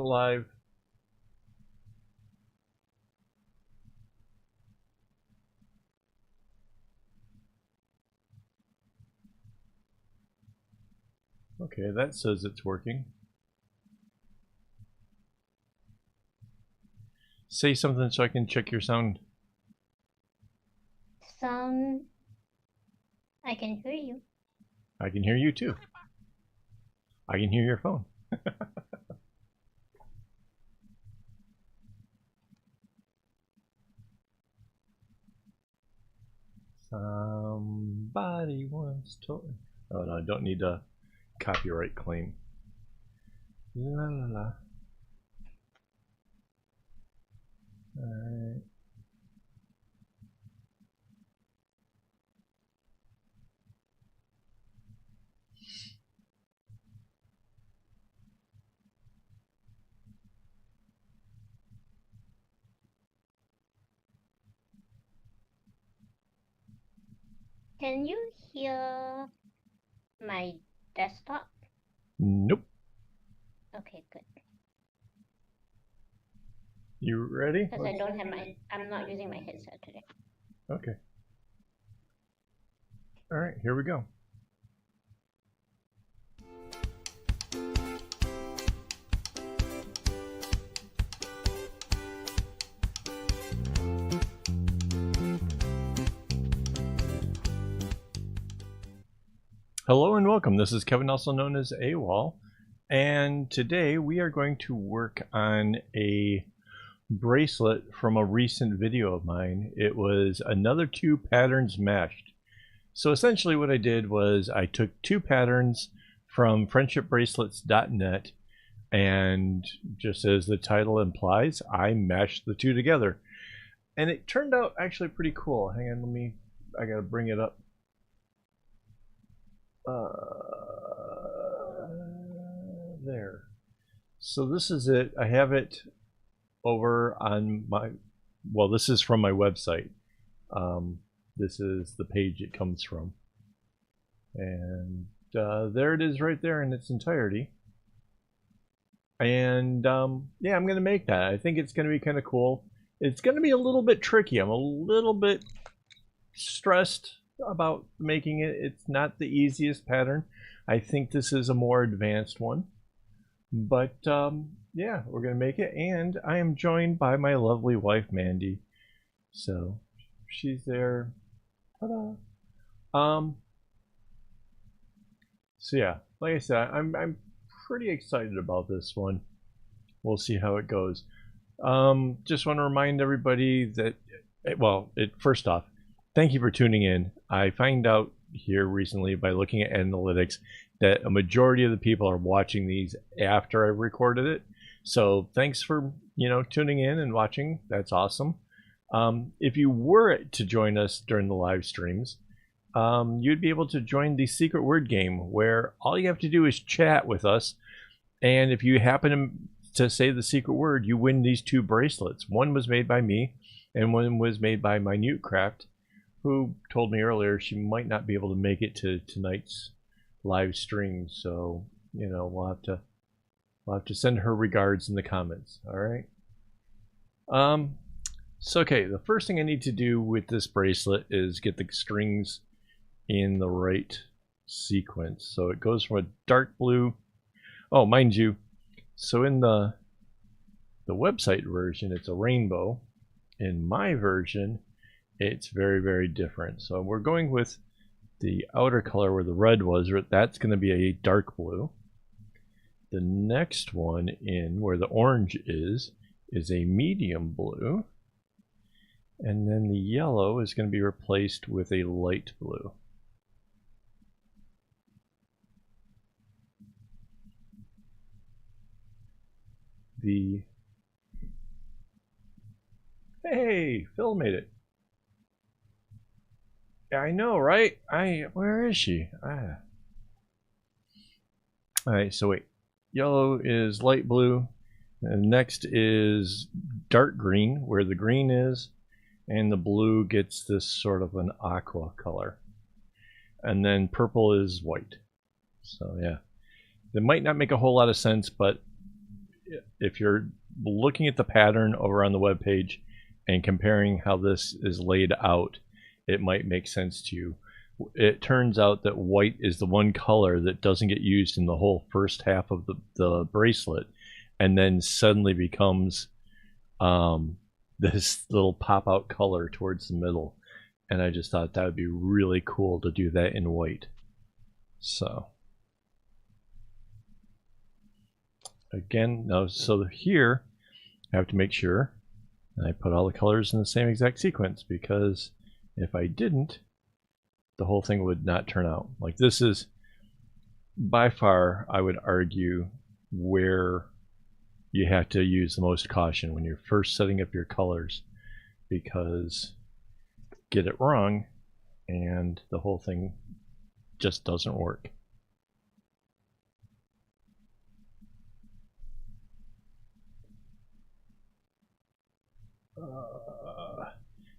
Live. Okay, that says it's working. Say something so I can check your sound. Sound. I can hear you. I can hear you too. I can hear your phone. Somebody once told me. Oh no, I don't need a copyright claim. La la la. Alright. Can you hear my desktop? Nope. Okay, good. You ready? Because I don't have I'm not using my headset today. Okay. Alright, here we go. Hello and welcome. This is Kevin, also known as AWOL, and today we are going to work on a bracelet from a recent video of mine. It was another 2 patterns meshed. So essentially what I did was I took 2 patterns from friendshipbracelets.net, and just as the title implies, I meshed the 2 together. And it turned out actually pretty cool. Hang on, I gotta bring it up. There. So this is it. I have it over on my, well, this is from my website. This is the page it comes from. And there it is right there in its entirety. And yeah, I'm going to make that. I think it's going to be kind of cool. It's going to be a little bit tricky. I'm a little bit stressed about making it. It's not the easiest pattern. I think this is a more advanced one. But yeah, we're going to make it. And I am joined by my lovely wife, Mandy. So she's there. Ta-da. So yeah, like I said, I'm pretty excited about this one. We'll see how it goes. Just want to remind everybody that, well, first off, thank you for tuning in. I find out here recently by looking at analytics that a majority of the people are watching these after I've recorded it. So thanks for, tuning in and watching. That's awesome. If you were to join us during the live streams, you'd be able to join the secret word game where all you have to do is chat with us. And if you happen to say the secret word, you win these 2 bracelets. One was made by me and one was made by Minute Craft, who told me earlier she might not be able to make it to tonight's live stream. So, we'll have to send her regards in the comments. All right. So okay, the first thing I need to do with this bracelet is get the strings in the right sequence. So it goes from a dark blue. Oh, mind you, so in the website version, it's a rainbow. In my version, it's very, very different. So we're going with the outer color where the red was. That's going to be a dark blue. The next one in where the orange is a medium blue. And then the yellow is going to be replaced with a light blue. Hey, Phil made it. Yeah, I know, right? Where is she? Alright, so wait. Yellow is light blue. And next is dark green, where the green is. And the blue gets this sort of an aqua color. And then purple is white. So yeah. It might not make a whole lot of sense, but if you're looking at the pattern over on the web page and comparing how this is laid out, it might make sense to you. It turns out that white is the one color that doesn't get used in the whole first half of the bracelet, and then suddenly becomes this little pop-out color towards the middle. And I just thought that would be really cool to do that in white. So again, now so here I have to make sure I put all the colors in the same exact sequence, because if I didn't, the whole thing would not turn out. Like, this is by far, I would argue, where you have to use the most caution when you're first setting up your colors, because get it wrong and the whole thing just doesn't work.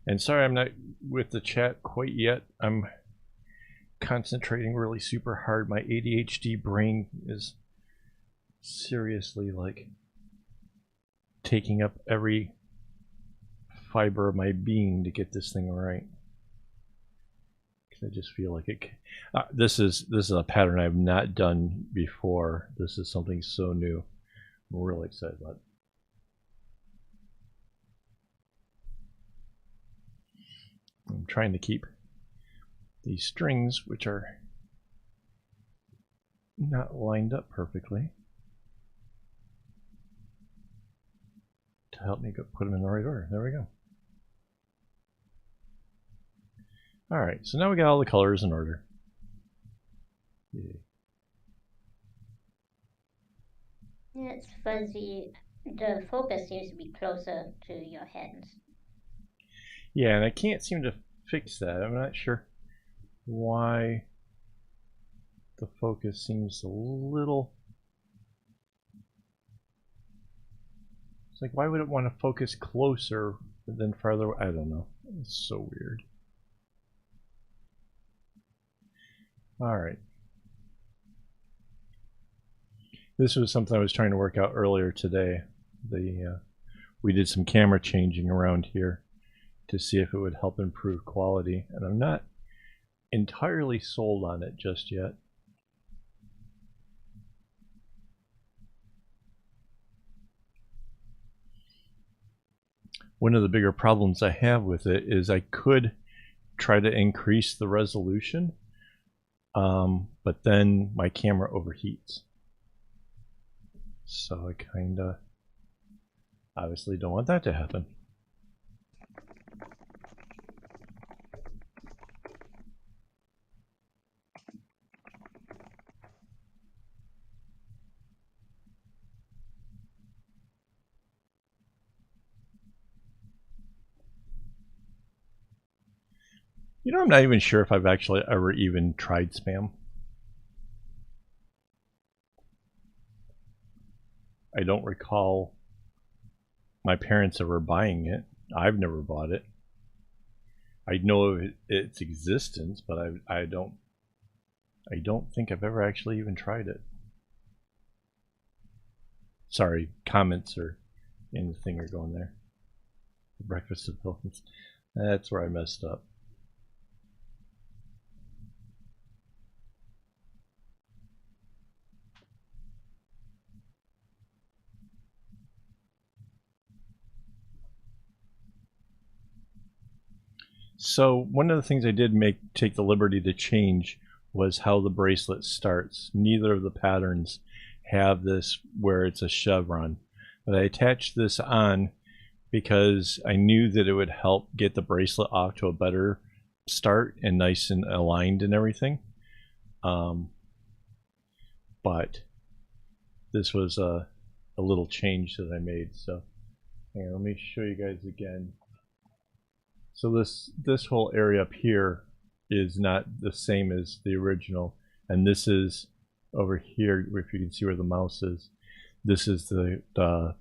And sorry I'm not with the chat quite yet. I'm concentrating really super hard. My ADHD brain is seriously like taking up every fiber of my being to get this thing right. I just feel like it. This is a pattern I've not done before. This is something so new. I'm really excited about it. I'm trying to keep these strings, which are not lined up perfectly, to help me put them in the right order. There we go. All right, so now we got all the colors in order. Yeah, it's fuzzy. The focus seems to be closer to your hands. Yeah, and I can't seem to fix that. I'm not sure why the focus seems a little... It's like, why would it want to focus closer than farther? I don't know. It's so weird. All right. This was something I was trying to work out earlier today. We did some camera changing around here to see if it would help improve quality, and I'm not entirely sold on it just yet. One of the bigger problems I have with it is I could try to increase the resolution, but then my camera overheats. So I kinda obviously don't want that to happen. You know, I'm not even sure if I've actually ever even tried spam. I don't recall my parents ever buying it. I've never bought it. I know of its existence, but I don't think I've ever actually even tried it. Sorry, comments are in the thing are going there. Breakfast of villains. That's where I messed up. So one of the things I did take the liberty to change was how the bracelet starts. Neither of the patterns have this where it's a chevron, but I attached this on because I knew that it would help get the bracelet off to a better start and nice and aligned and everything. But this was a little change that I made. So hang on, let me show you guys again. So this whole area up here is not the same as the original, and this is over here, if you can see where the mouse is. This is the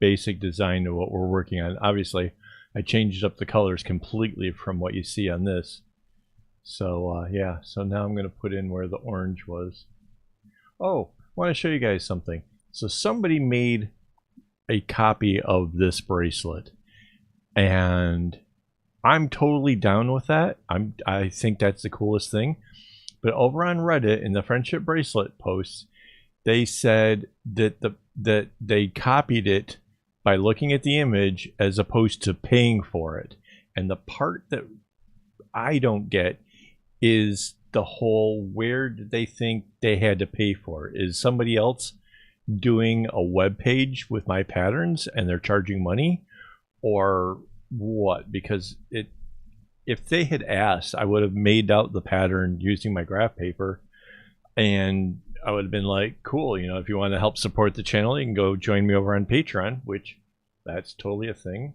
basic design of what we're working on. Obviously, I changed up the colors completely from what you see on this. So yeah, so now I'm going to put in where the orange was. Oh, I want to show you guys something. So somebody made a copy of this bracelet, and I'm totally down with that. I think that's the coolest thing. But over on Reddit in the friendship bracelet posts, they said that that they copied it by looking at the image as opposed to paying for it. And the part that I don't get is the whole, where did they think they had to pay for it? Is somebody else doing a web page with my patterns and they're charging money, or what? Because if they had asked, I would have made out the pattern using my graph paper, and I would have been like, cool, you know, if you want to help support the channel, you can go join me over on Patreon, which that's totally a thing.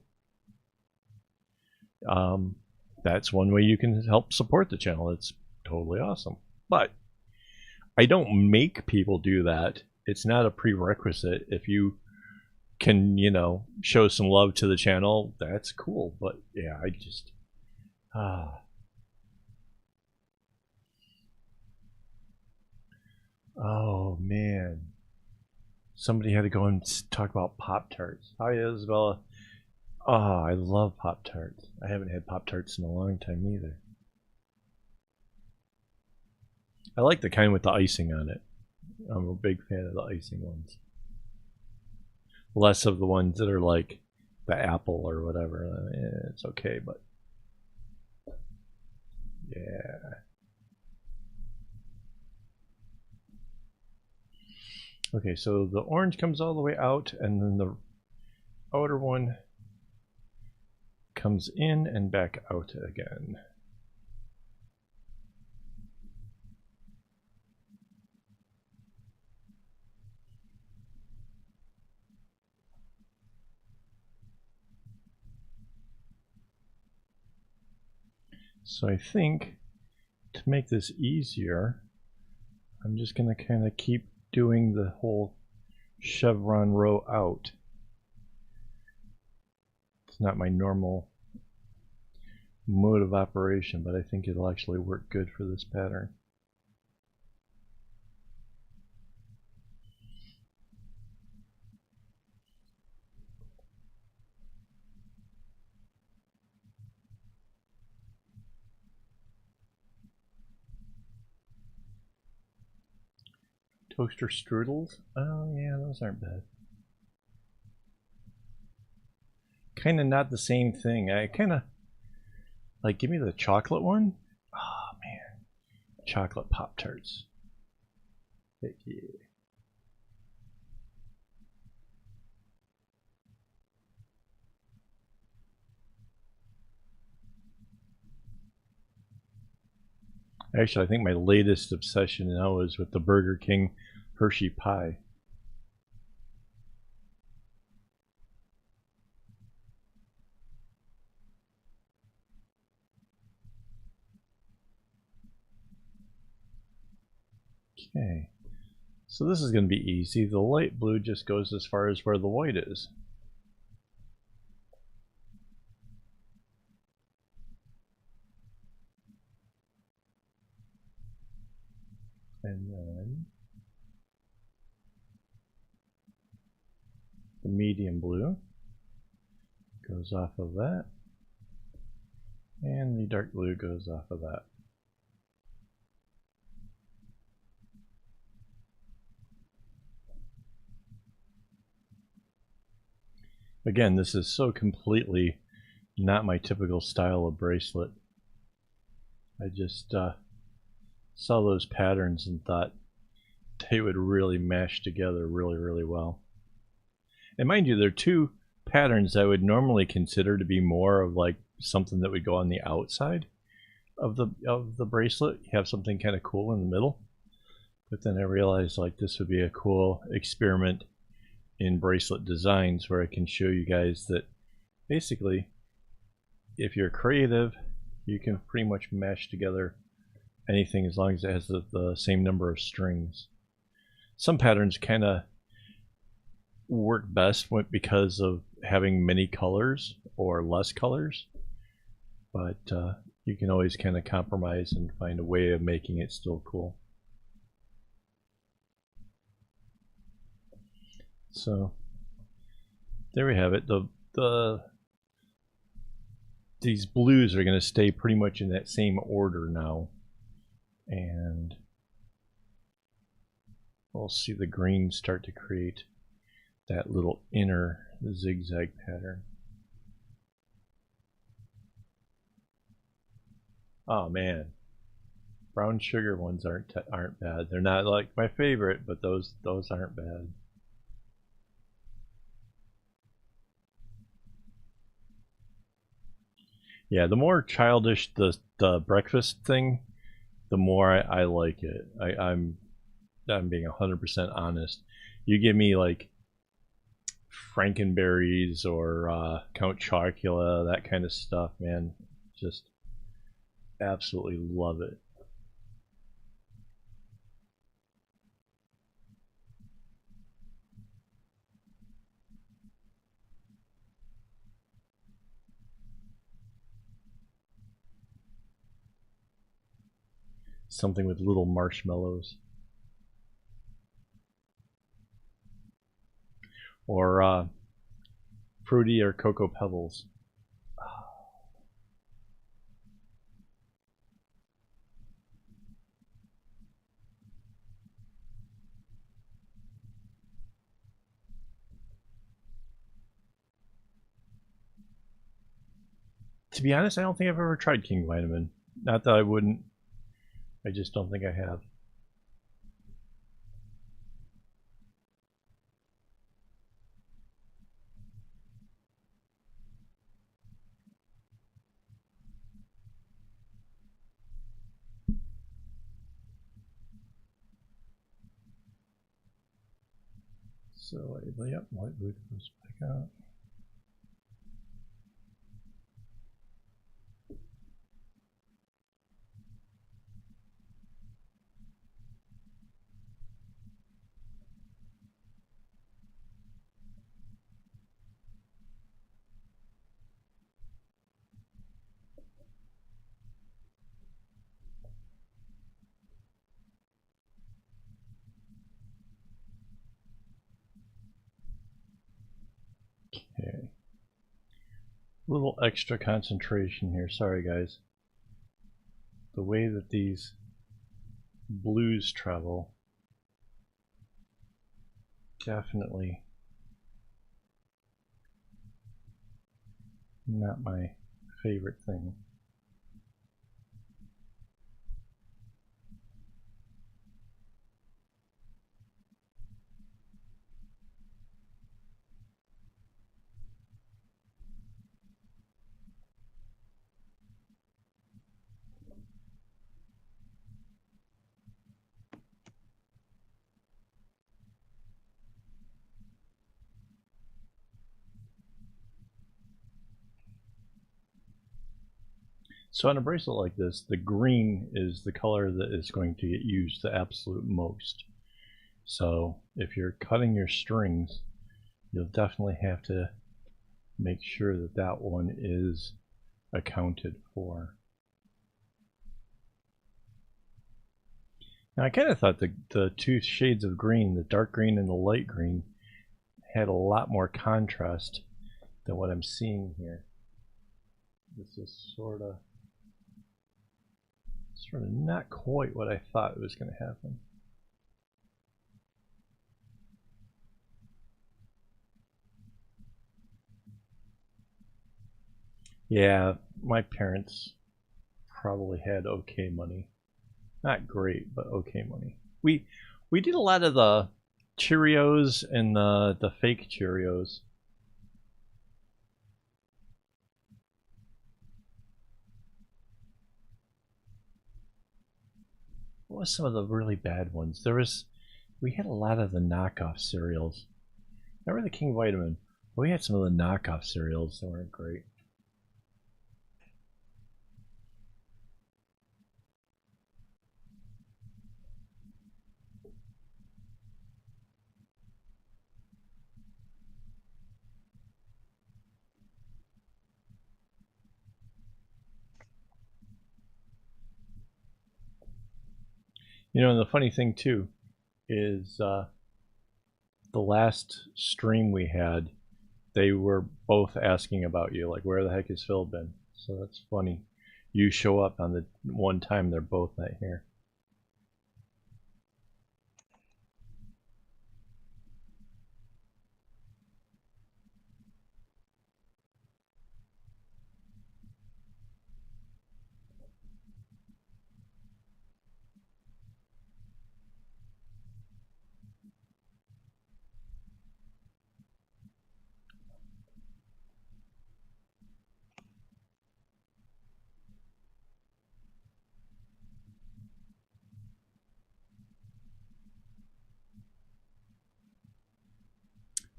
That's one way you can help support the channel. It's totally awesome. But I don't make people do that. It's not a prerequisite. If you can, you know, show some love to the channel, that's cool. But yeah, I just oh man, somebody had to go and talk about Pop-Tarts. Hi Isabella. Oh, I love Pop-Tarts. I haven't had Pop-Tarts in a long time either. I like the kind with the icing on it. I'm a big fan of the icing ones. Less of the ones that are like the apple or whatever. It's okay, but yeah. Okay, so the orange comes all the way out, and then the outer one comes in and back out again. So I think to make this easier, I'm just going to kind of keep doing the whole chevron row out. It's not my normal mode of operation, but I think it'll actually work good for this pattern. Toaster strudels? Oh yeah, those aren't bad. Kind of not the same thing. I kind of like, give me the chocolate one. Oh man, chocolate Pop-Tarts. Heck yeah. Actually, I think my latest obsession now is with the Burger King Hershey pie. Okay, so this is going to be easy. The light blue just goes as far as where the white is. And then the medium blue goes off of that, and the dark blue goes off of that. Again, this is so completely not my typical style of bracelet. I just saw those patterns and thought they would really mash together really well. And mind you, they're two patterns I would normally consider to be more of like something that would go on the outside of the bracelet. You have something kind of cool in the middle. But then I realized like this would be a cool experiment in bracelet designs where I can show you guys that basically if you're creative, you can pretty much mash together anything as long as it has the same number of strings. Some patterns kind of work best because of having many colors or less colors, but you can always kind of compromise and find a way of making it still cool. So there we have it. These blues are going to stay pretty much in that same order now, and we'll see the green start to create that little inner zigzag pattern. Oh man, brown sugar ones aren't bad. They're not like my favorite, but those aren't bad. Yeah, the more childish the breakfast thing, the more I like it. I'm being 100% honest. You give me like Frankenberries or Count Chocula, that kind of stuff, man. Just absolutely love it. Something with little marshmallows. Or fruity or cocoa pebbles. To be honest, I don't think I've ever tried King Vitamin. Not that I wouldn't. I just don't think I have. So, yep, light blue comes back out. Okay. A little extra concentration here. Sorry, guys. The way that these blues travel, definitely not my favorite thing. So on a bracelet like this, the green is the color that is going to get used the absolute most. So if you're cutting your strings, you'll definitely have to make sure that that one is accounted for. Now I kind of thought the two shades of green, the dark green and the light green, had a lot more contrast than what I'm seeing here. This is sort of not quite what I thought was going to happen. Yeah, my parents probably had okay money. Not great, but okay money. We did a lot of the Cheerios and the fake Cheerios. What was some of the really bad ones? We had a lot of the knockoff cereals. Remember the King Vitamin? We had some of the knockoff cereals that weren't great. You know, and the funny thing too is the last stream we had, they were both asking about you, like, where the heck has Phil been? So that's funny. You show up on the one time they're both not here.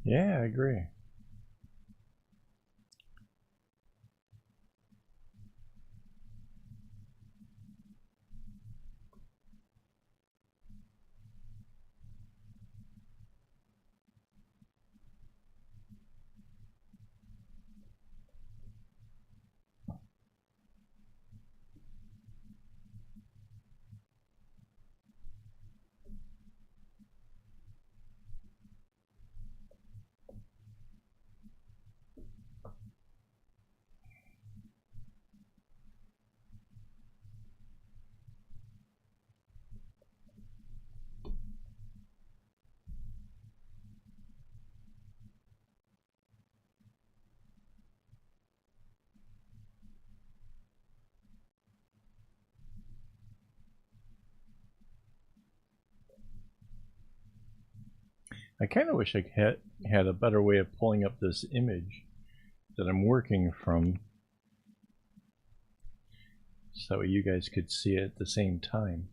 Yeah, I agree. I kind of wish I had a better way of pulling up this image that I'm working from so you guys could see it at the same time.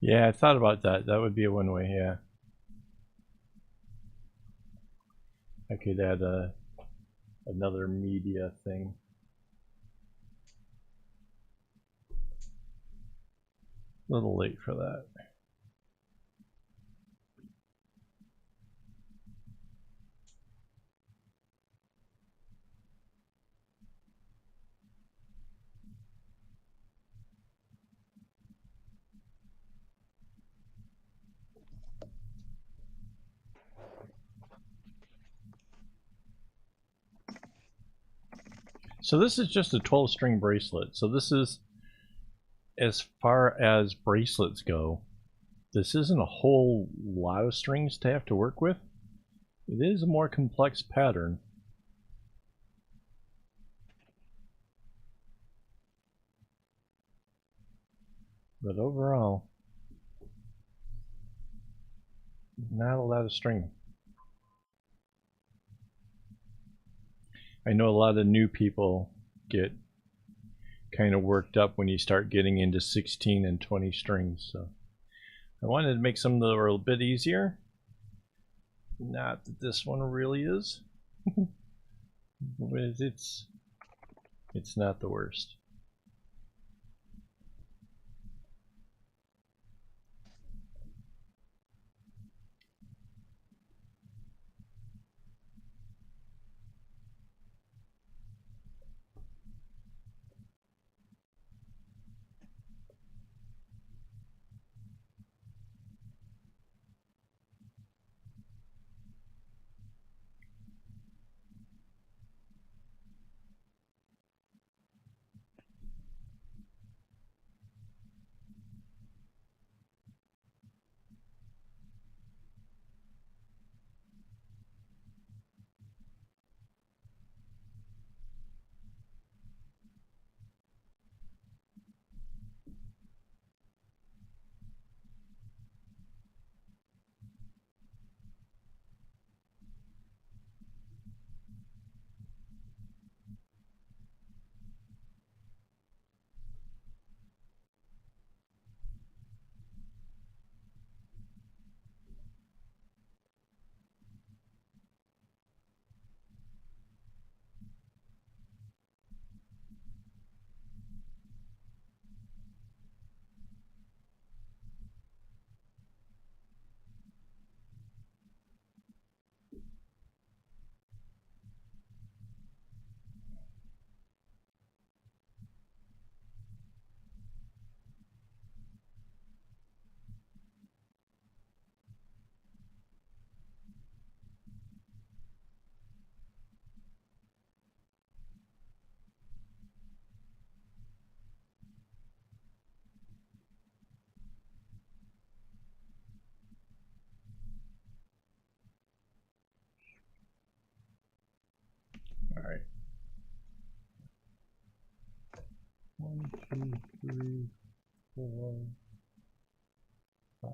Yeah, I thought about that. That would be a one way, yeah. I could add another media thing. A little late for that. So this is just a 12 string bracelet. So this is, as far as bracelets go, this isn't a whole lot of strings to have to work with. It is a more complex pattern. But overall, not a lot of string. I know a lot of new people get kind of worked up when you start getting into 16 and 20 strings. So I wanted to make some that were a bit easier. Not that this one really is. But it's not the worst. 1, 2, 3, 4, 5.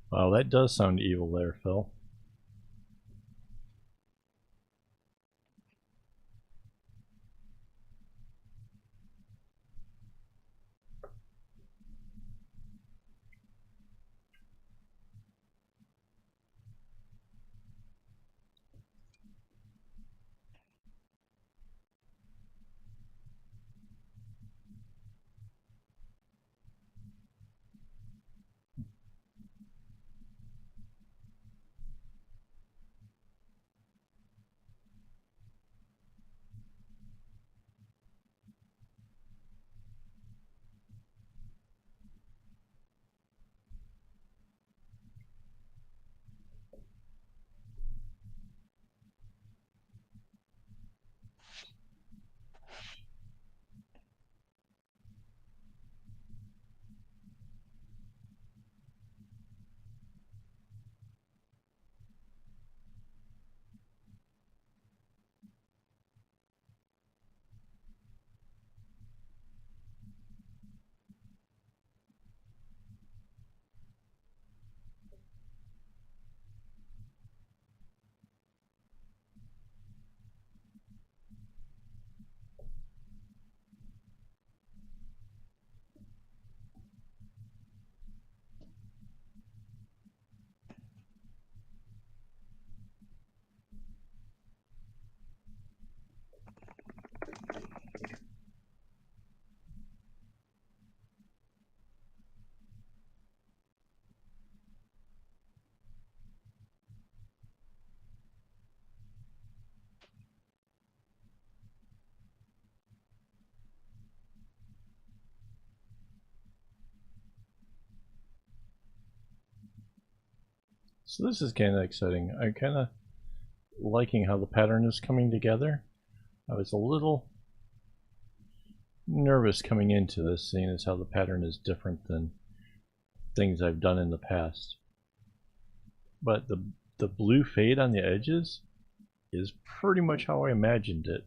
Wow, that does sound evil there, Phil. So this is kind of exciting. I'm kind of liking how the pattern is coming together. I was a little nervous coming into this, seeing as how the pattern is different than things I've done in the past. But the blue fade on the edges is pretty much how I imagined it.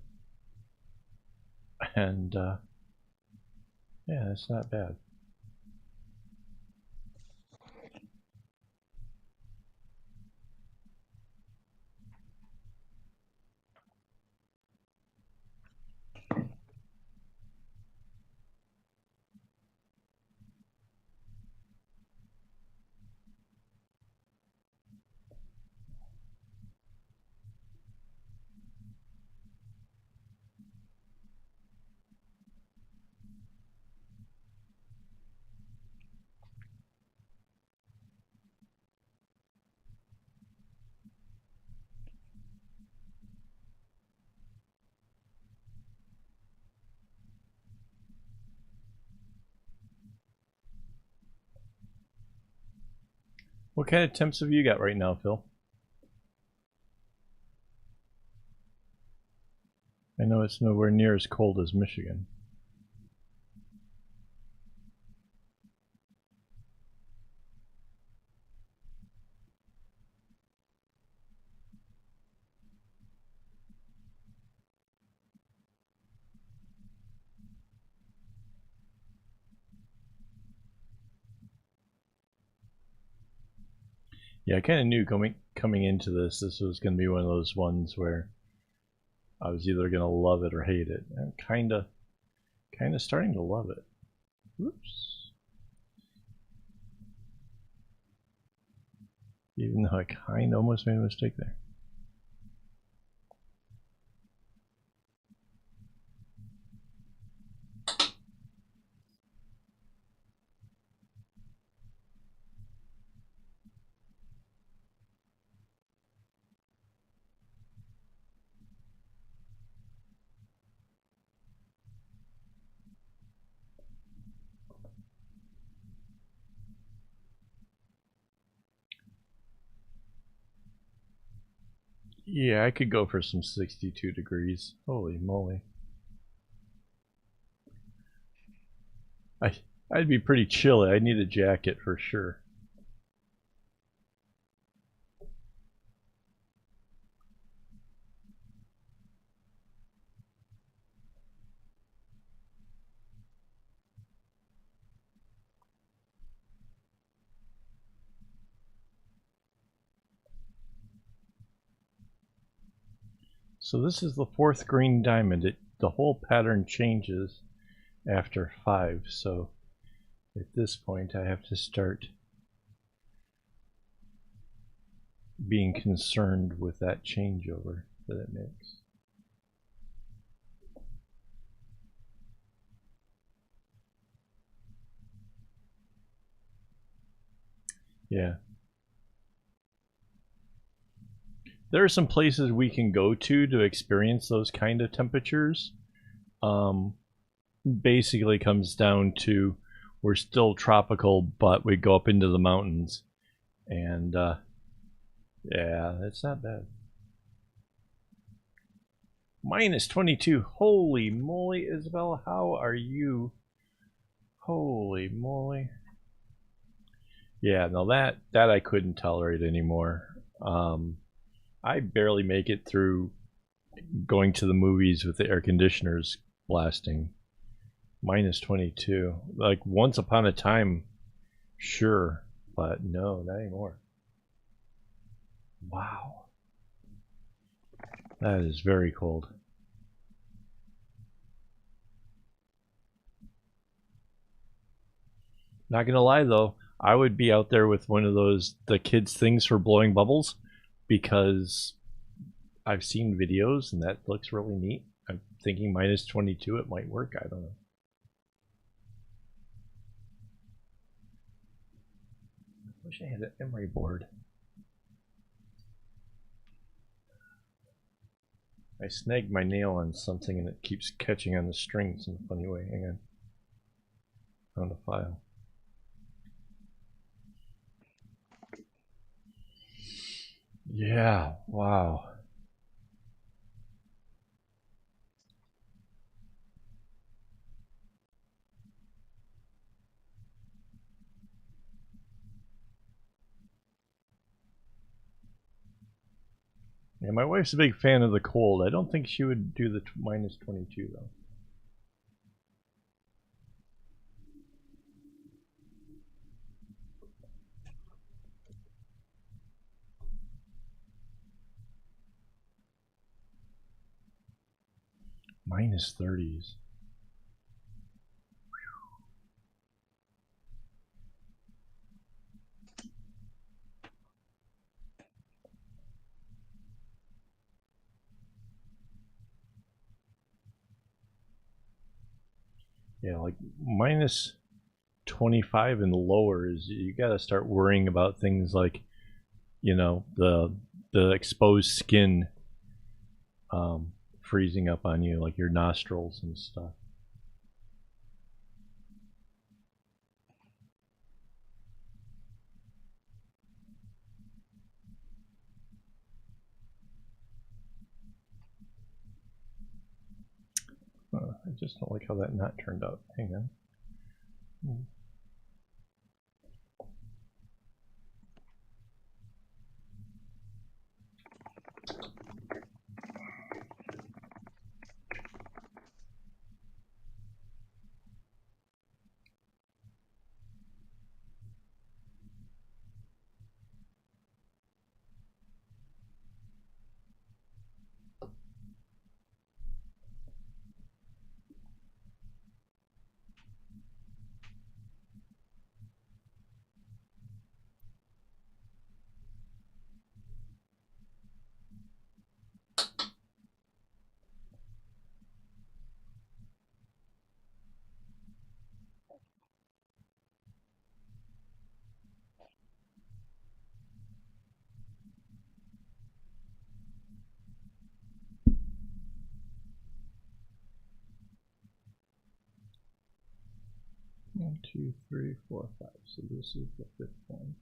And yeah, it's not bad. What kind of temps have you got right now, Phil? I know it's nowhere near as cold as Michigan. Yeah, I kind of knew coming into this was going to be one of those ones where I was either going to love it or hate it. I'm kind of starting to love it. Oops. Even though I kind of almost made a mistake there. Yeah, I could go for some 62 degrees. Holy moly. I'd be pretty chilly. I'd need a jacket for sure. So this is the 4th green diamond. The whole pattern changes after 5, so at this point I have to start being concerned with that changeover that it makes. Yeah. There are some places we can go to experience those kind of temperatures. Basically comes down to we're still tropical, but we go up into the mountains. And yeah, it's not bad. Minus 22. Holy moly, Isabella, how are you? Holy moly. Yeah, no, that I couldn't tolerate anymore. I barely make it through going to the movies with the air conditioners blasting. Minus 22. Like once upon a time, sure, but no, not anymore. Wow. That is very cold. Not gonna lie though, I would be out there with one of the kids things for blowing bubbles because I've seen videos and that looks really neat. I'm thinking minus 22 it might work, I don't know. I wish I had an emery board. I snagged my nail on something and it keeps catching on the strings in a funny way. Hang on. Found a file. Yeah, wow. Yeah, my wife's a big fan of the cold. I don't think she would do the minus 22 though. Minus 30s. Yeah, like minus 25 and lower is you got to start worrying about things like, you know, the exposed skin freezing up on you, like your nostrils and stuff. I just don't like how that knot turned out. Hang on. 1, 2, 3, 4, 5. So this is the 5th one.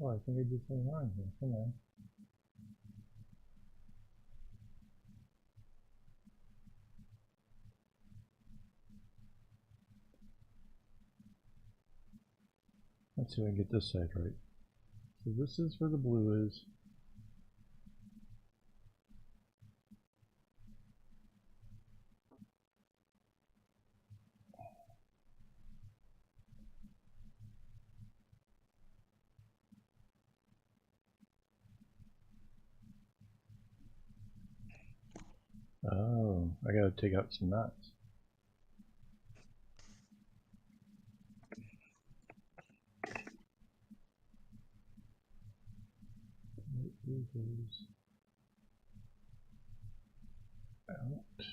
Oh, I think I did something wrong here. Come on. Let's see if I can get this side right. So this is where the blue is. Oh, I gotta take out some knots. Move those out.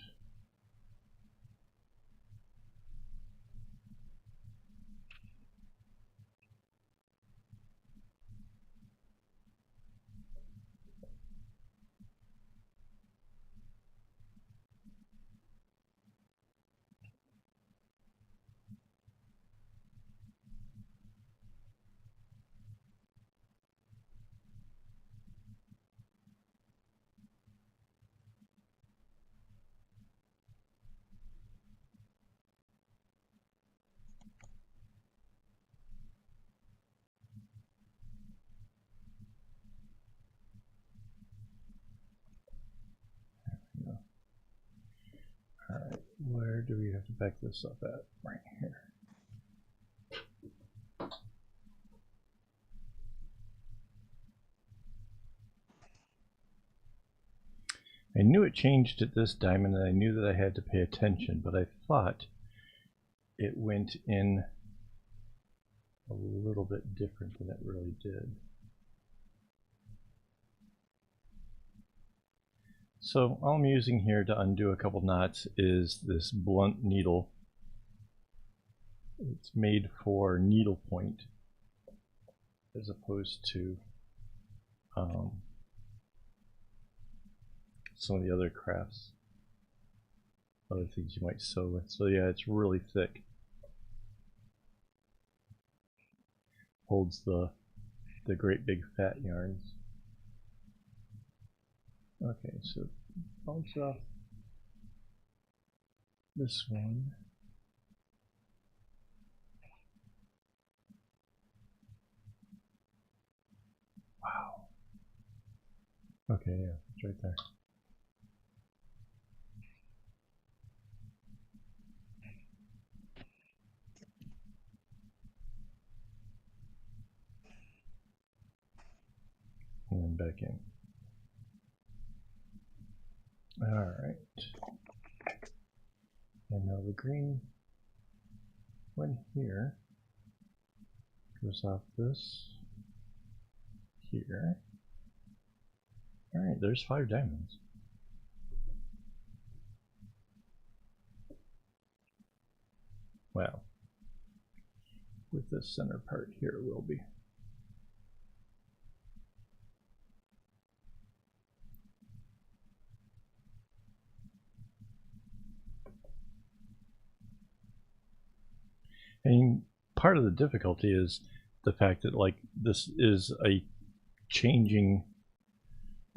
Alright, where do we have to back this up at? Right here. I knew it changed at this diamond and I knew that I had to pay attention, but I thought it went in a little bit different than it really did. So all I'm using here to undo a couple knots is this blunt needle. It's made for needlepoint as opposed to some of the other crafts, other things you might sew with. So yeah, it's really thick. Holds the great big fat yarns. Okay, so bounce off this one. Wow. Okay, yeah, it's right there. And then back in. Alright. And now the green one here goes off this here. Alright, there's 5 diamonds. Well, with this center part here it will be. And part of the difficulty is the fact that like this is a changing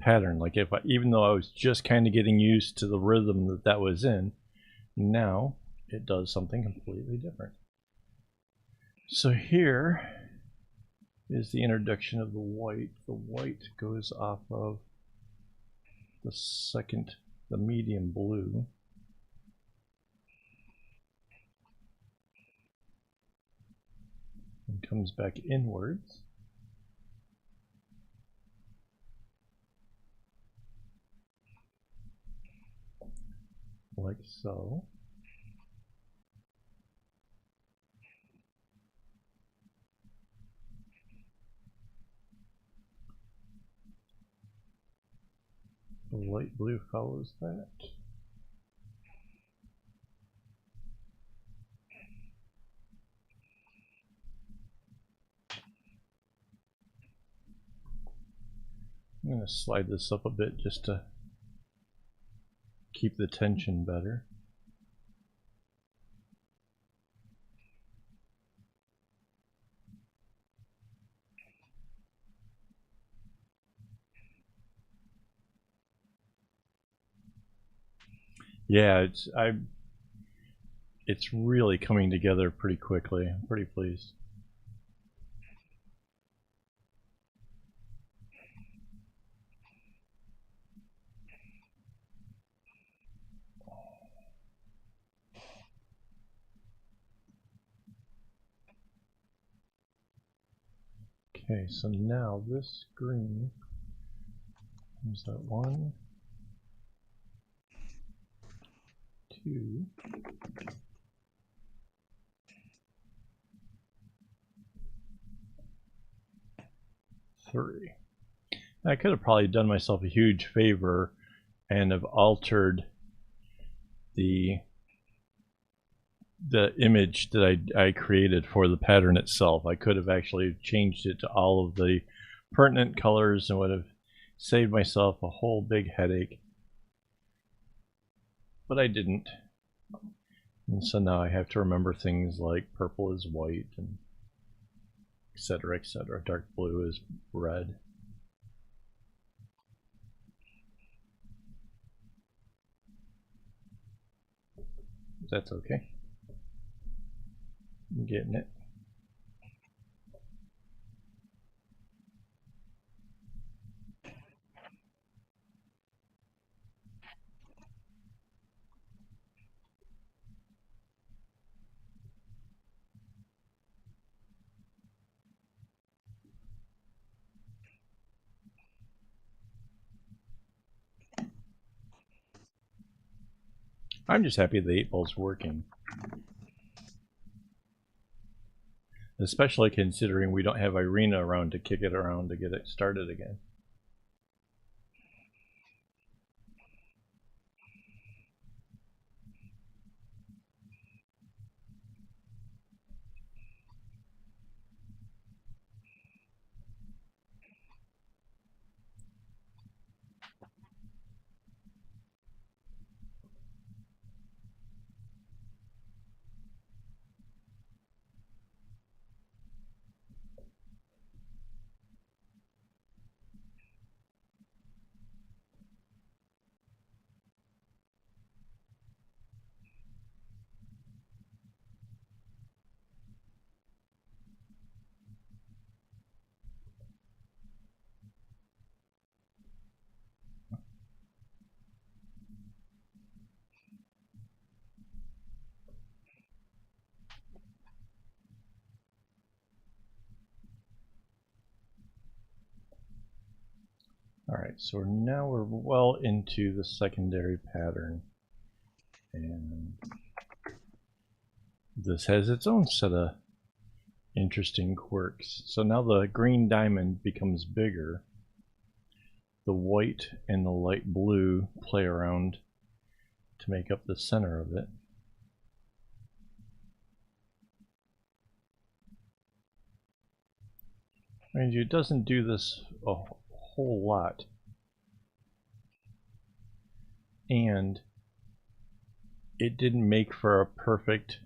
pattern. Like if even though I was just kind of getting used to the rhythm that that was in, now it does something completely different. So here is the introduction of the white. The white goes off of the second the medium blue. And comes back inwards. Like so. The light blue follows that. I'm going to slide this up a bit just to keep the tension better. Yeah, it's really coming together pretty quickly. I'm pretty pleased. Okay, so now this green, is that 1, 2, 3. I could have probably done myself a huge favor and have altered the image that I created for the pattern itself. I could have actually changed it to all of the pertinent colors and would have saved myself a whole big headache. But I didn't. And so now I have to remember things like purple is white and etc, etc. Dark blue is red. That's okay. I'm getting it. I'm just happy the 8-ball's working. Especially considering we don't have Irina around to kick it around to get it started again. Alright, so now we're well into the secondary pattern. And this has its own set of interesting quirks. So now the green diamond becomes bigger. The white and the light blue play around to make up the center of it. Mind you, it doesn't do this a whole lot. And it didn't make for a perfect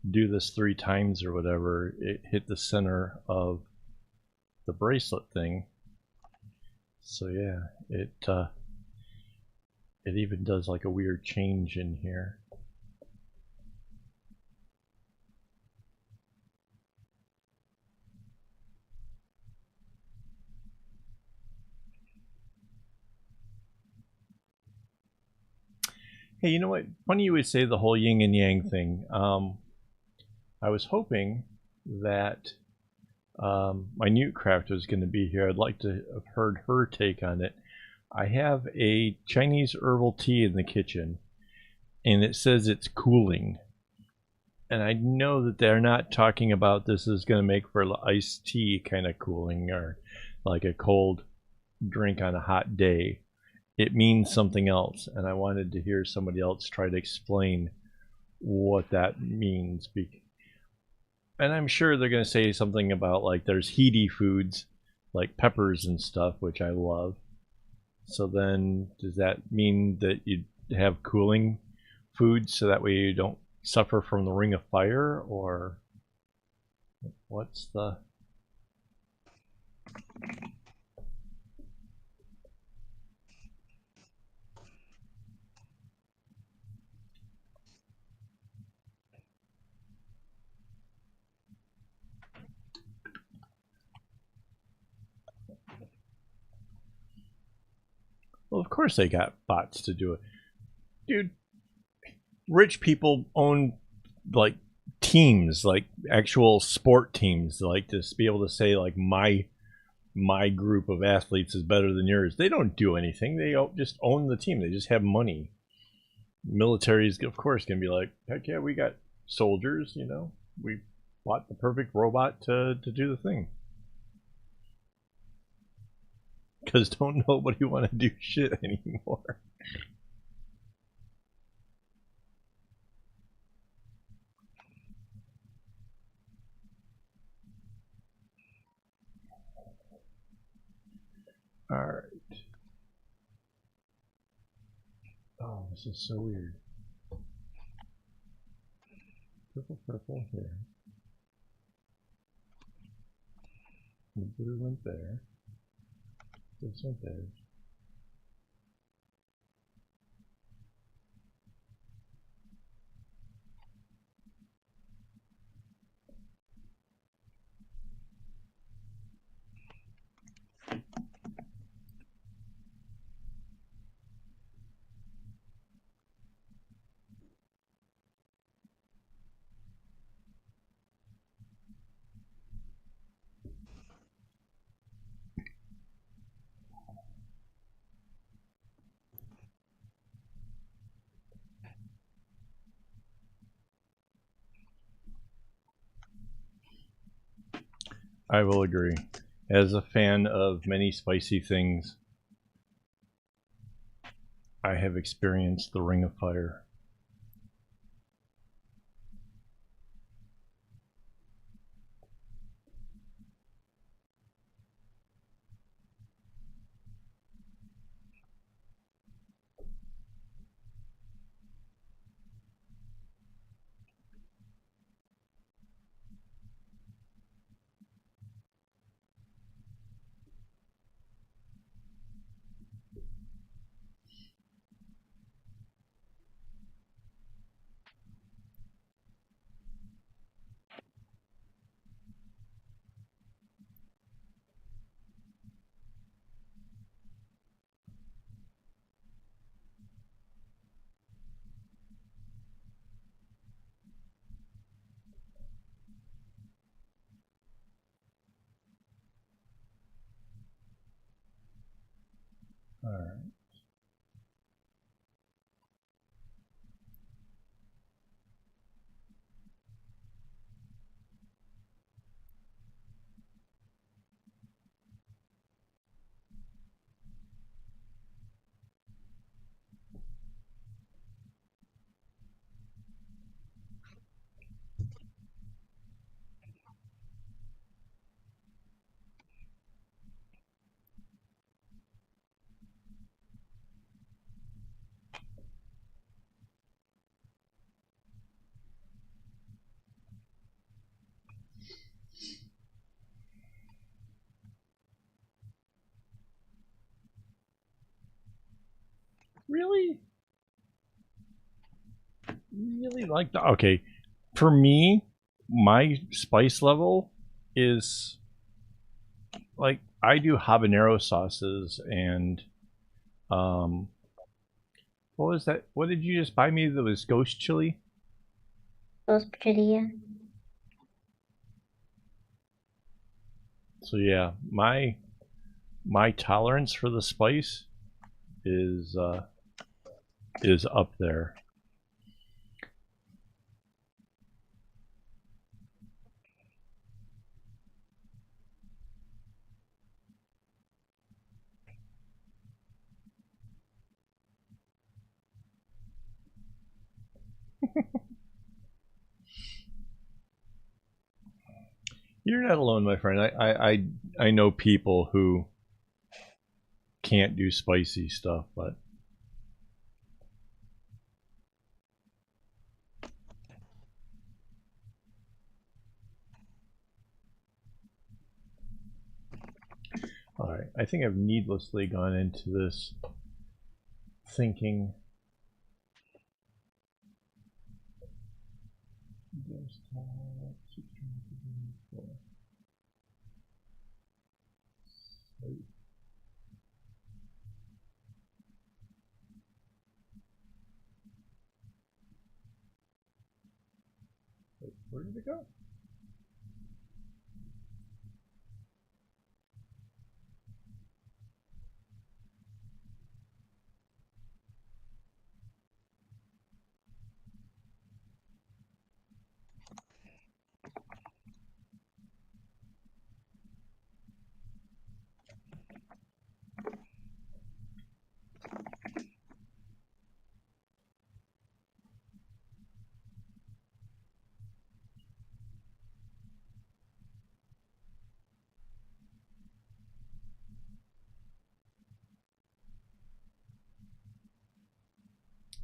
do this 3 times or whatever. It hit the center of the bracelet thing. So yeah, it even does like a weird change in here. Hey, you know what? Funny you would say the whole yin and yang thing. I was hoping that my Newt Craft was going to be here. I'd like to have heard her take on it. I have a Chinese herbal tea in the kitchen, and it says it's cooling. And I know that they're not talking about this is going to make for iced tea kind of cooling or like a cold drink on a hot day. It means something else, and I wanted to hear somebody else try to explain what that means. And I'm sure they're going to say something about like there's heaty foods like peppers and stuff, which I love. So then, does that mean that you have cooling foods so that way you don't suffer from the ring of fire, or what's the? Well, of course they got bots to do it, dude. Rich people own like teams, like actual sport teams, like to be able to say like my group of athletes is better than yours. They don't do anything. They just own the team. They just have money. Militaries, of course, can be like, heck yeah, we got soldiers. You know, we bought the perfect robot to do the thing. Because don't nobody want to do shit anymore. All right. Oh, this is so weird. Purple, purple here. The blue went there. This went there. I will agree. As a fan of many spicy things, I have experienced the Ring of Fire. All right. Really? Really like the okay. For me, my spice level is like I do habanero sauces and um What was that? What did you just buy me that was ghost chili? Ghost chili, yeah. So yeah, my tolerance for the spice is up there. You're not alone, my friend. I know people who can't do spicy stuff, but all right. I think I've needlessly gone into this thinking. Wait, where did it go?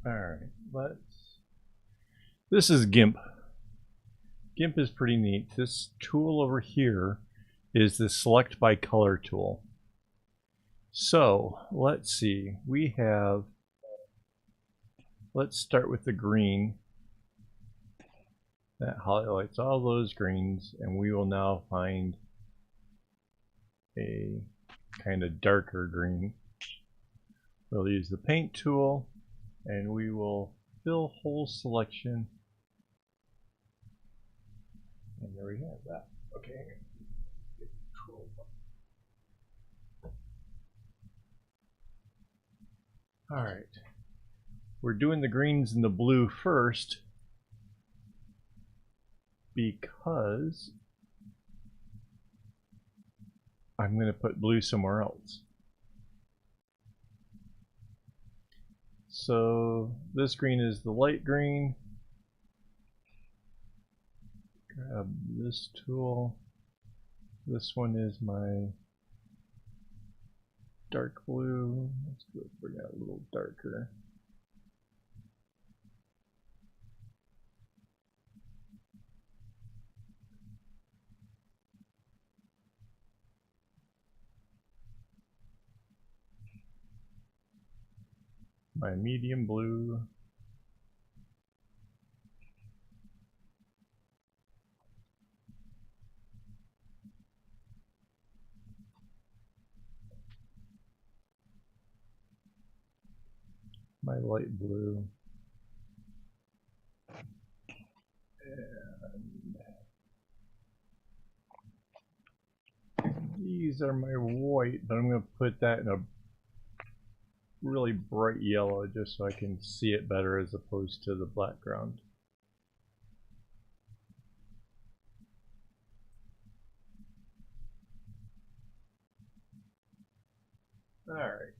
Alright, let's... This is GIMP. GIMP is pretty neat. This tool over here is the Select by Color tool. So, let's see. We have... Let's start with the green. That highlights all those greens, and we will now find a kind of darker green. We'll use the paint tool, and we will fill whole selection. And there we have that. Okay. Alright. We're doing the greens and the blue first because I'm going to put blue somewhere else. So this green is the light green. Grab this tool. This one is my dark blue. Let's go bring it a little darker. My medium blue. My light blue. And these are my white, but I'm going to put that in a really bright yellow just so I can see it better as opposed to the background. Alright.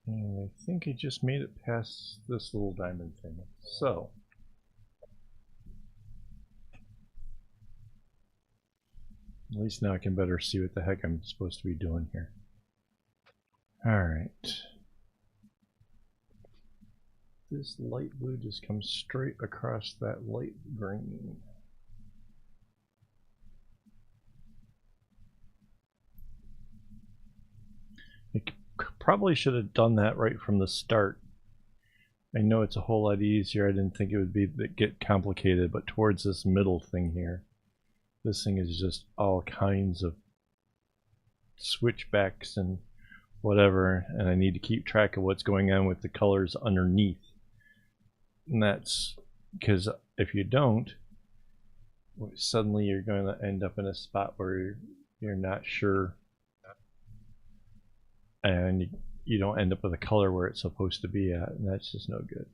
And I think I just made it past this little diamond thing. So, at least now I can better see what the heck I'm supposed to be doing here. Alright. This light blue just comes straight across that light green. probably should have done that right from the start. I know it's a whole lot easier. I didn't think it would get complicated, but towards this middle thing here, this thing is just all kinds of switchbacks and whatever, and I need to keep track of what's going on with the colors underneath. And that's because if you don't, suddenly you're going to end up in a spot where you're not sure, and you don't end up with a color where it's supposed to be at, and that's just no good.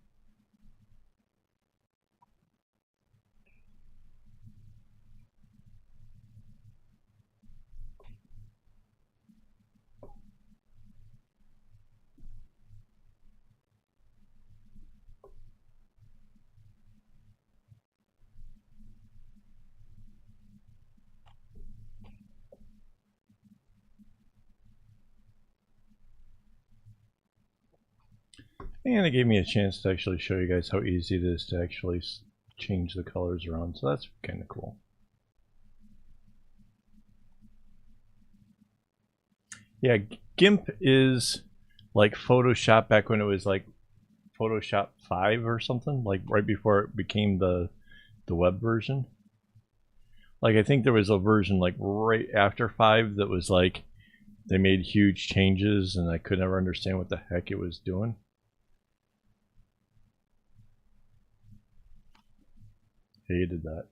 And it gave me a chance to actually show you guys how easy it is to actually change the colors around, so that's kind of cool. Yeah, GIMP is like Photoshop back when it was like Photoshop 5 or something, like right before it became the web version. Like I think there was a version like right after 5 that was like they made huge changes and I could never understand what the heck it was doing. Hated that.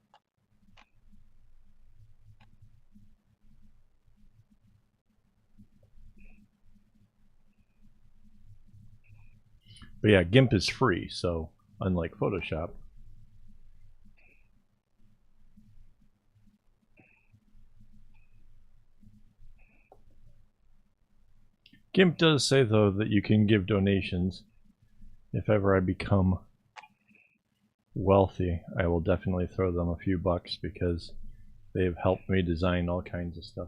But yeah, GIMP is free, so unlike Photoshop. GIMP does say though that you can give donations. If ever I become wealthy, I will definitely throw them a few bucks because they've helped me design all kinds of stuff.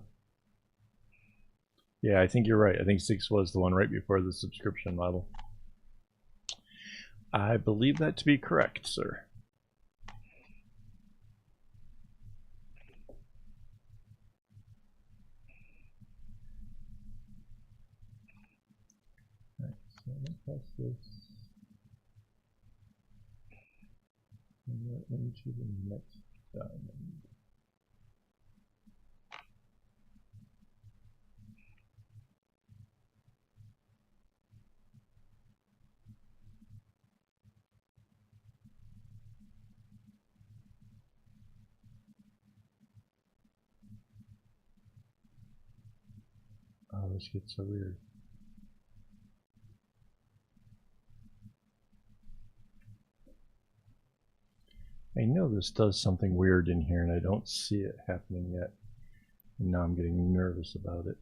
Yeah, I think you're right. I think 6 was the one right before the subscription model. I believe that to be correct, sir. Alright, so let's pass this into the next diamond. Oh, this gets so weird. I know this does something weird in here and I don't see it happening yet. And now I'm getting nervous about it.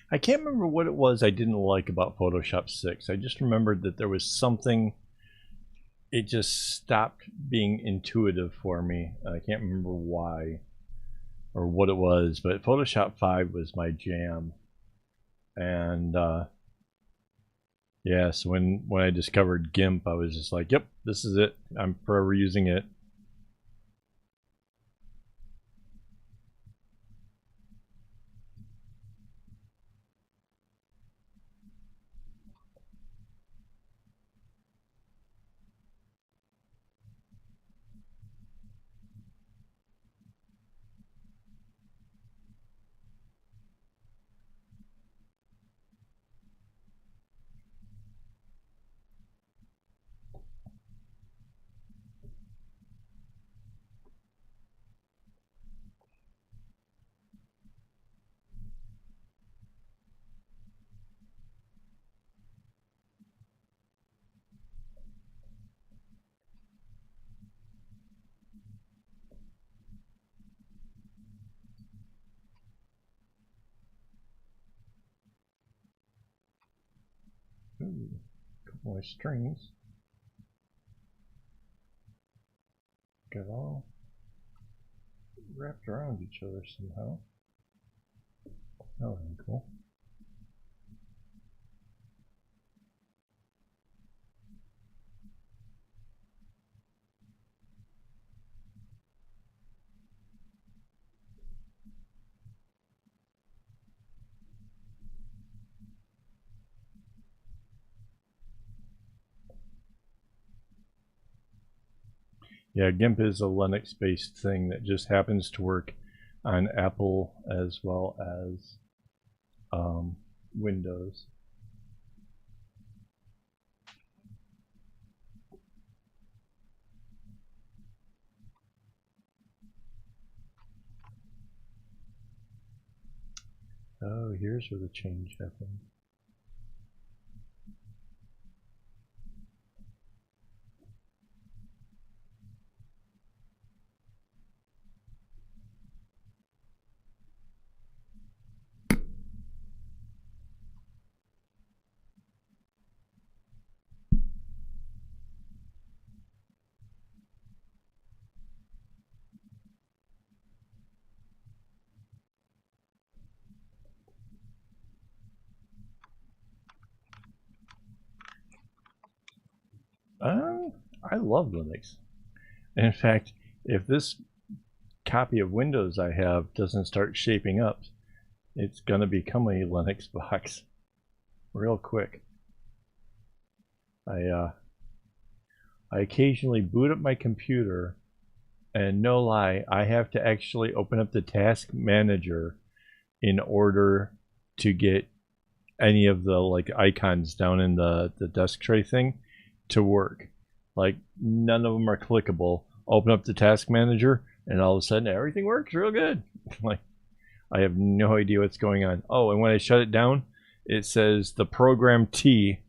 I can't remember what it was I didn't like about Photoshop 6. I just remembered that there was something, it just stopped being intuitive for me. I can't remember why or what it was, but Photoshop 5 was my jam. And yeah, so when I discovered GIMP, I was just like, yep, this is it. I'm forever using it. Ooh, couple more strings. Got all wrapped around each other somehow. That would be cool. Yeah, GIMP is a Linux-based thing that just happens to work on Apple as well as Windows. Oh, here's where the change happened. I love Linux. In fact, if this copy of Windows I have doesn't start shaping up, it's going to become a Linux box real quick. I occasionally boot up my computer, and no lie, I have to actually open up the task manager in order to get any of the like icons down in the desk tray thing to work. Like none of them are clickable. Open up the task manager and all of a sudden everything works real good. Like I have no idea what's going on. Oh, and when I shut it down, it says the program T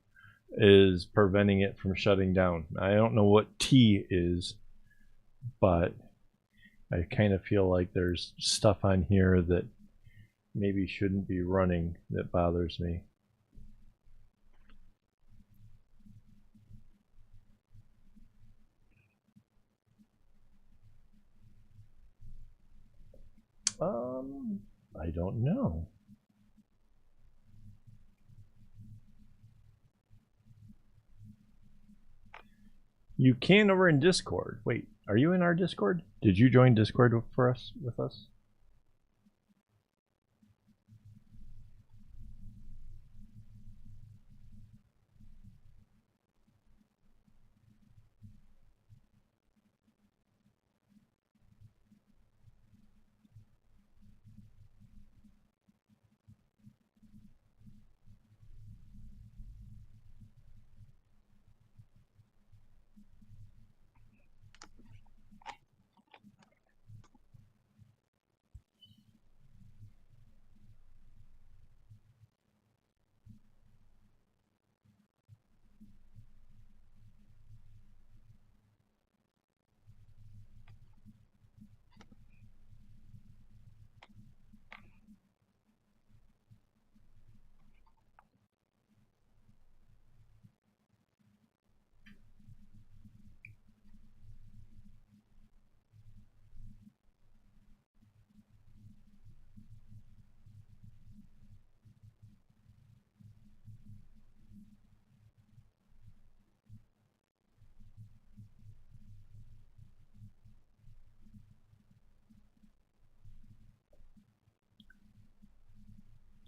is preventing it from shutting down. I don't know what T is, but I kind of feel like there's stuff on here that maybe shouldn't be running that bothers me. I don't know. You can over in Discord. Wait, are you in our Discord? Did you join Discord for us with us?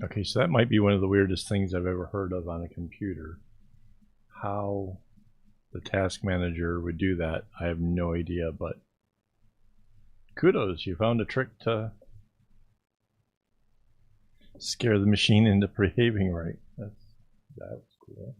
Okay, so that might be one of the weirdest things I've ever heard of on a computer. How the task manager would do that, I have no idea, but kudos, you found a trick to scare the machine into behaving right. That's cool.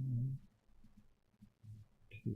1, 2.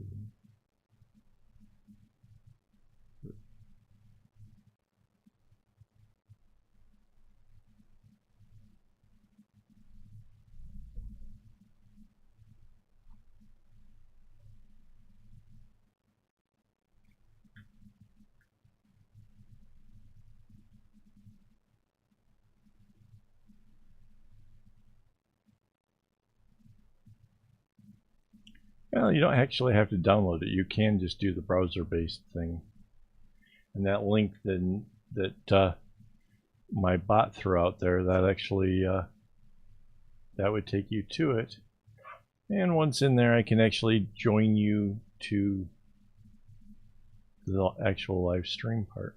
Well, you don't actually have to download it. You can just do the browser-based thing. And that link then that my bot threw out there, that actually that would take you to it. And once in there, I can actually join you to the actual live stream part.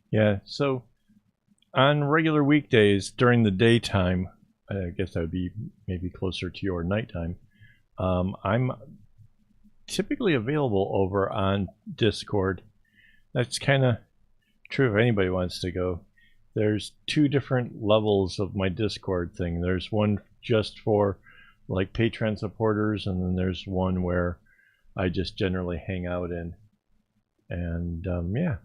Yeah, so on regular weekdays during the daytime, I guess that would be maybe closer to your nighttime, I'm typically available over on Discord. That's kind of true if anybody wants to go. There's 2 different levels of my Discord thing. There's one just for like Patreon supporters, and then there's one where I just generally hang out in. And yeah.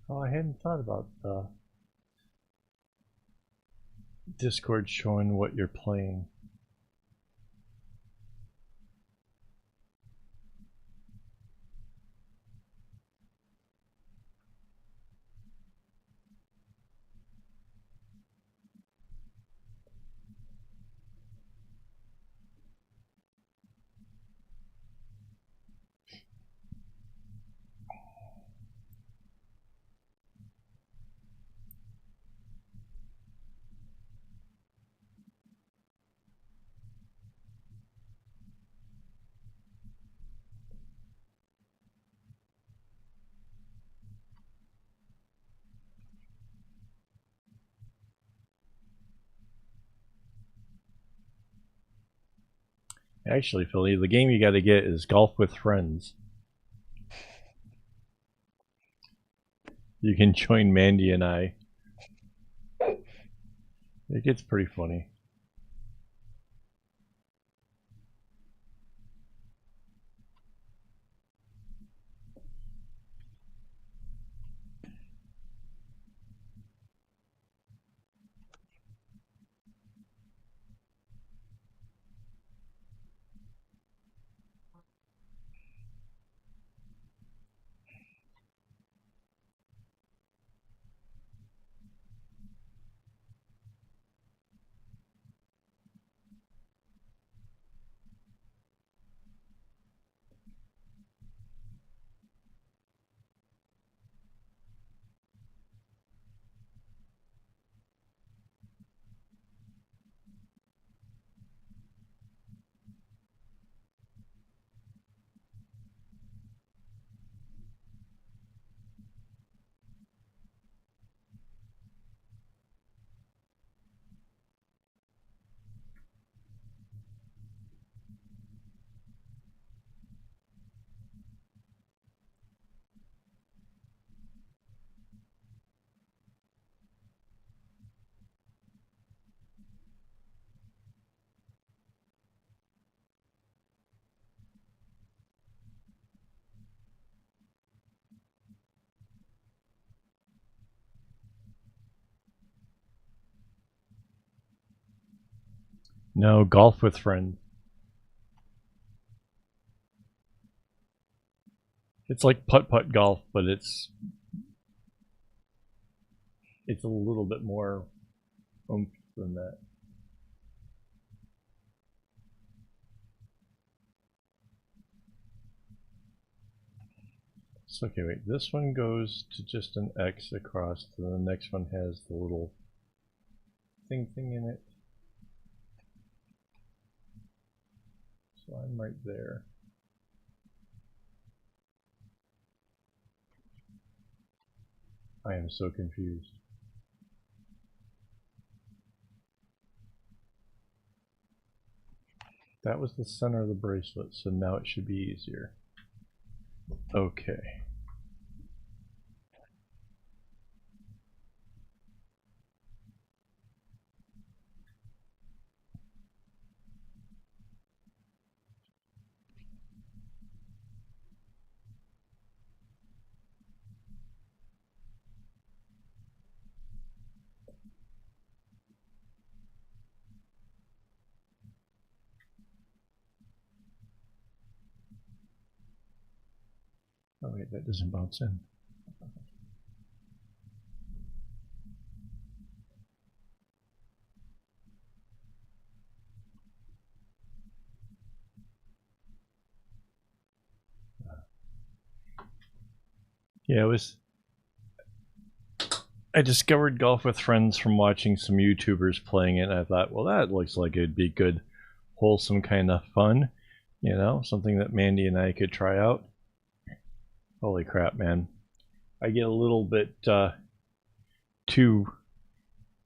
Oh, I hadn't thought about Discord showing what you're playing. Actually, Philly, the game you got to get is Golf with Friends. You can join Mandy and I. It gets pretty funny. No, golf with friends. It's like putt-putt golf, but it's a little bit more oomph than that. So, okay, wait. This one goes to just an X across, and the next one has the little thing in it. So I'm right there. I am so confused. That was the center of the bracelet, so now it should be easier. Okay. Oh wait, that doesn't bounce in. Yeah, it was. I discovered golf with friends from watching some YouTubers playing it, and I thought, well, that looks like it'd be good, wholesome kind of fun, you know, something that Mandy and I could try out. Holy crap, man! I get a little bit too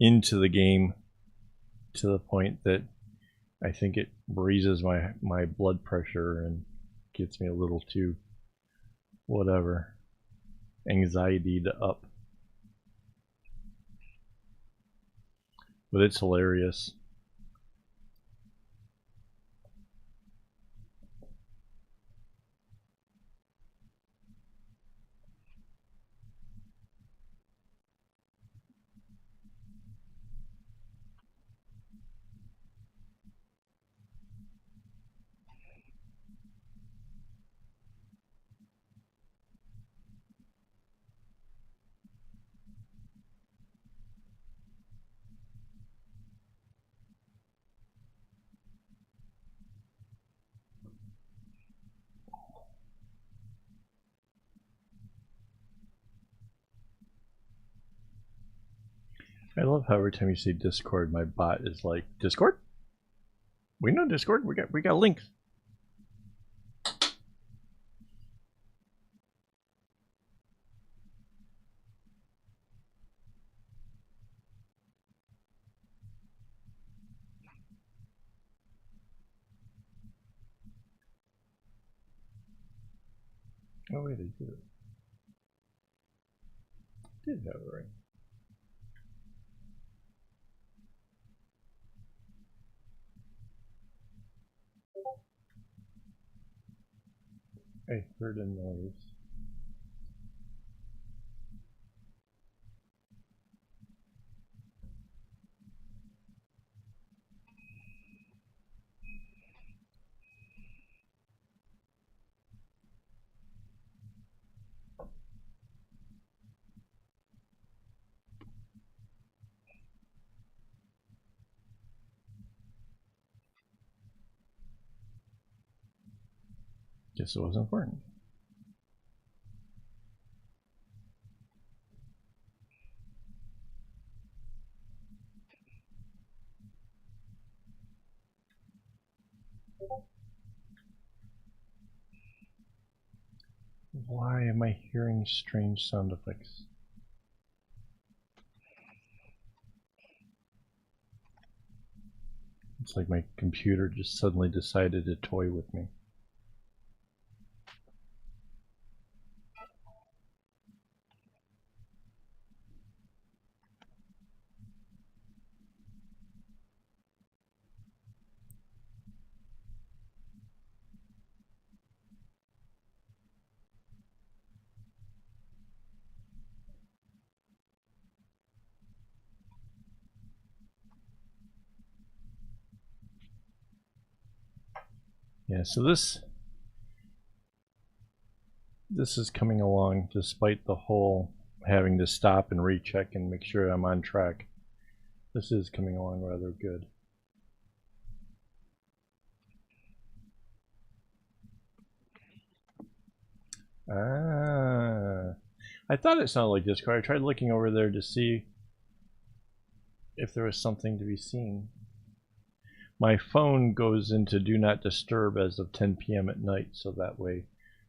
into the game to the point that I think it raises my blood pressure and gets me a little too whatever anxiety to up. But it's hilarious. I love how every time you say Discord, my bot is like, Discord? We know Discord. We got links. Oh wait, I did it. Did have it right. I heard a noise. Guess it wasn't important. Why am I hearing strange sound effects? It's like my computer just suddenly decided to toy with me. Yeah, so this is coming along despite the whole having to stop and recheck and make sure I'm on track. This is coming along rather good. Ah, I thought it sounded like Discord. I tried looking over there to see if there was something to be seen. My phone goes into do not disturb as of 10 p.m. at night, so that way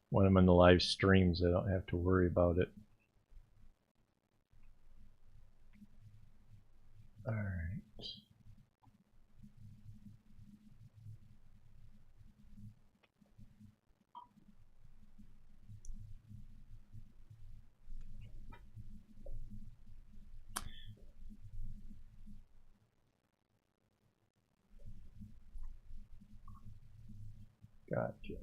when I'm on the live streams I don't have to worry about it. Alright. Gotcha.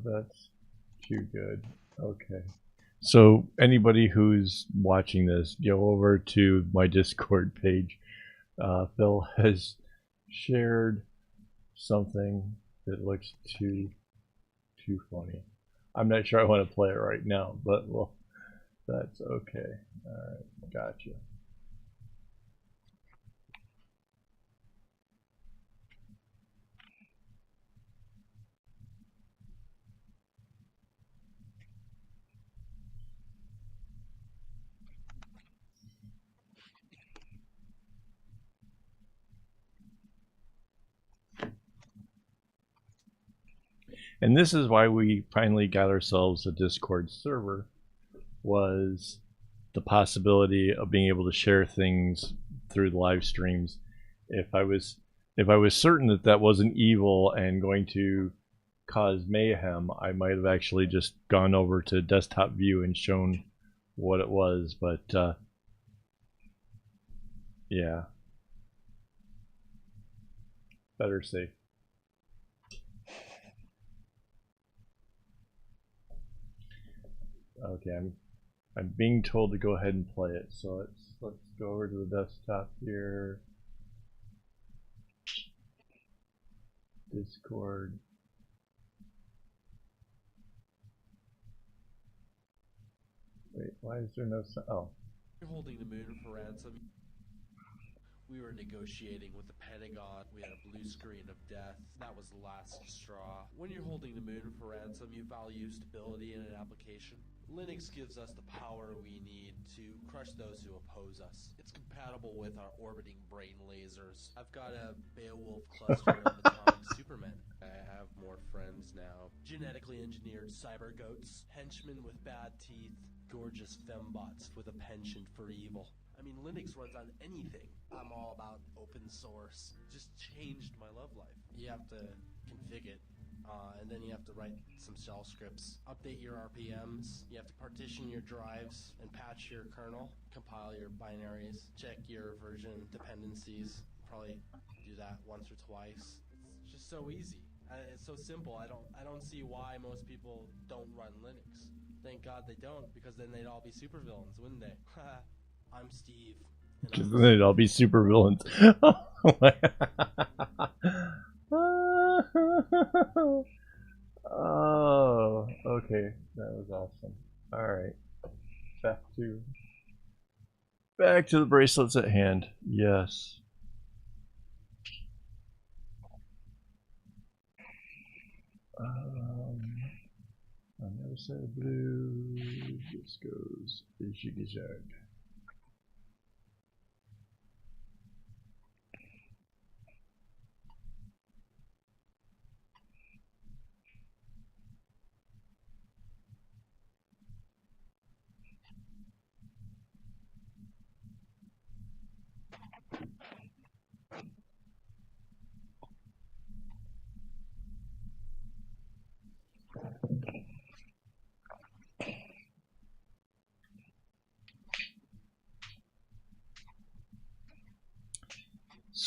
That's too good. Okay. So anybody who's watching this, go over to my Discord page. Phil has shared something that looks too funny. I'm not sure I want to play it right now, but well, that's okay. All right, gotcha. And this is why we finally got ourselves a Discord server, was the possibility of being able to share things through the live streams. If I was certain that that wasn't evil and going to cause mayhem, I might have actually just gone over to desktop view and shown what it was, but yeah, better safe. Okay, I'm being told to go ahead and play it, so let's go over to the desktop here. Discord. Wait, why is there no sound? Oh. You're holding the moon for ransom. We were negotiating with the Pentagon. We had a blue screen of death. That was the last straw. When you're holding the moon for ransom, you value stability in an application. Linux gives us the power we need to crush those who oppose us. It's compatible with our orbiting brain lasers. I've got a Beowulf cluster of atomic supermen. I have more friends now. Genetically engineered cyber goats, henchmen with bad teeth, gorgeous fembots with a penchant for evil. I mean, Linux runs on anything. I'm all about open source. Just changed my love life. You have to config it, and then you have to write some shell scripts, update your RPMs, you have to partition your drives and patch your kernel, compile your binaries, check your version dependencies, probably do that once or twice. It's just so easy. It's so simple. I don't see why most people don't run Linux. Thank God they don't, because then they'd all be supervillains, wouldn't they? I'm Steve. Because then they'd all be super villains. Oh, okay. That was awesome. Alright. Back to the bracelets at hand. Yes. On the other side of blue, this goes the zigzag.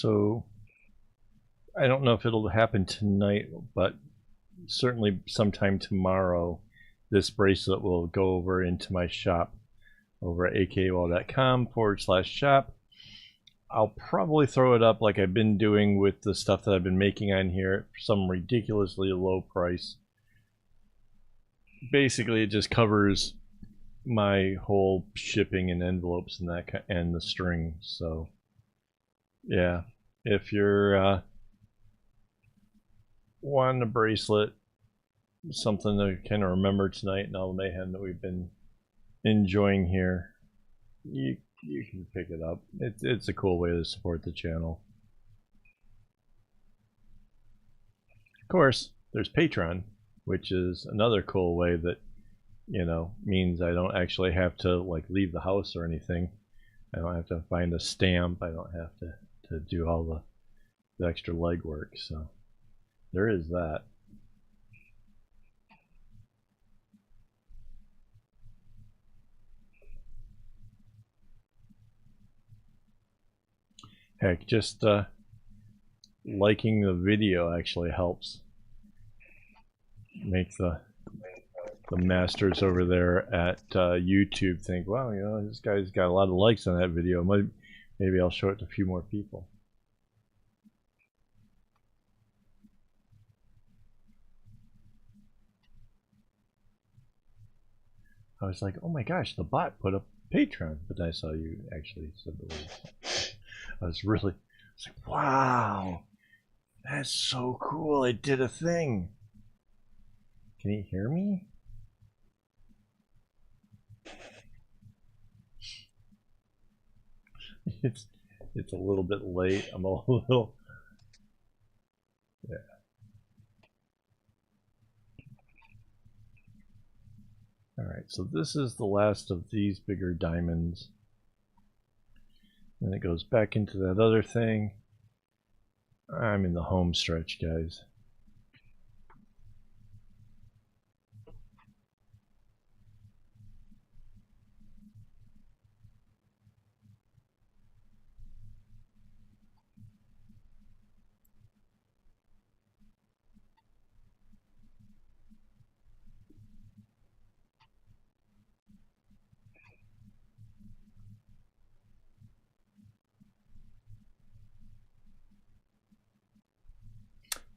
So I don't know if it'll happen tonight, but certainly sometime tomorrow, this bracelet will go over into my shop over at akaawol.com/shop. I'll probably throw it up like I've been doing with the stuff that I've been making on here for some ridiculously low price. Basically, it just covers my whole shipping and envelopes and that and the string. So, yeah, if you're wanting a bracelet, something to kind of remember tonight and all the mayhem that we've been enjoying here, you can pick it up. It's a cool way to support the channel. Of course, there's Patreon, which is another cool way that, you know, means I don't actually have to like leave the house or anything. I don't have to find a stamp. I don't have to do all the extra legwork. So there is that. Heck, just liking the video actually helps make the masters over there at YouTube think, wow, you know, this guy's got a lot of likes on that video. Maybe I'll show it to a few more people. I was like, oh my gosh, the bot put up Patreon, but I saw you actually said the word. I was like, wow, that's so cool. It did a thing. Can you hear me? It's a little bit late. I'm a little, yeah. All right, so this is the last of these bigger diamonds. Then it goes back into that other thing. I'm in the home stretch, guys.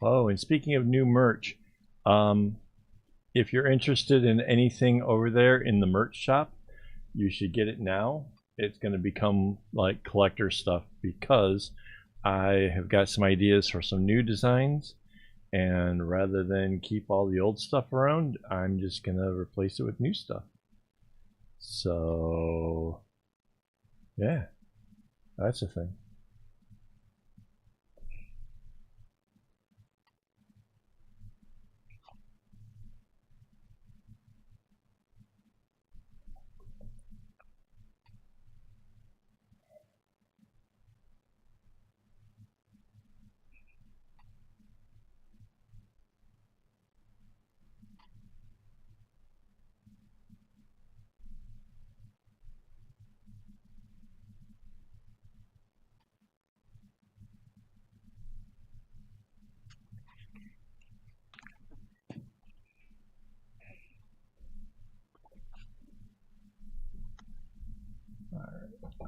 Oh, and speaking of new merch, if you're interested in anything over there in the merch shop, you should get it now. It's going to become like collector stuff because I have got some ideas for some new designs, and rather than keep all the old stuff around, I'm just going to replace it with new stuff. So, yeah, that's a thing.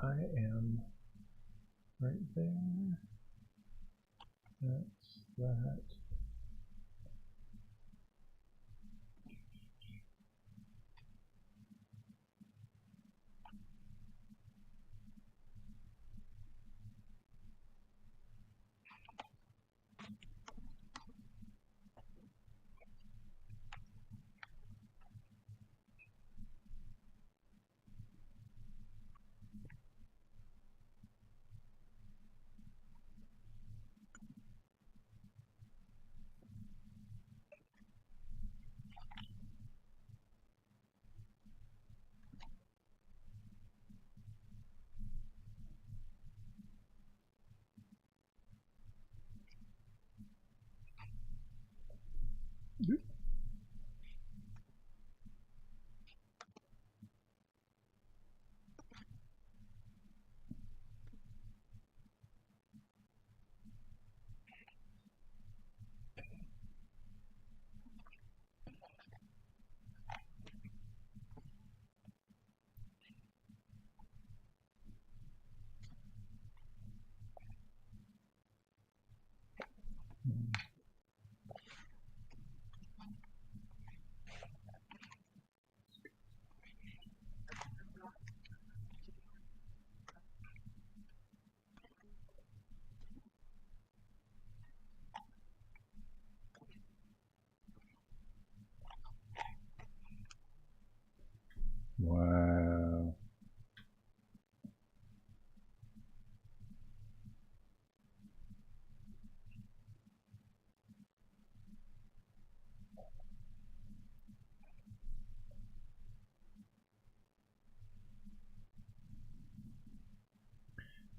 I am right there. That's that.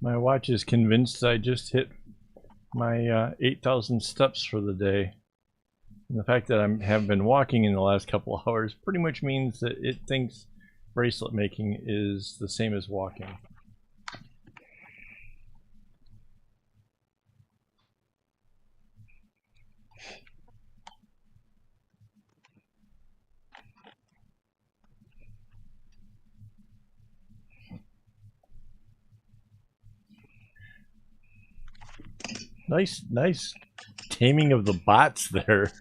My watch is convinced I just hit my 8,000 steps for the day. And the fact that I have been walking in the last couple of hours pretty much means that it thinks bracelet making is the same as walking. Nice taming of the bots there.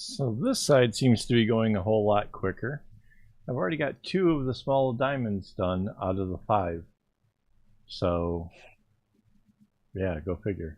So this side seems to be going a whole lot quicker. I've already got 2 of the small diamonds done out of the 5. So, yeah, go figure.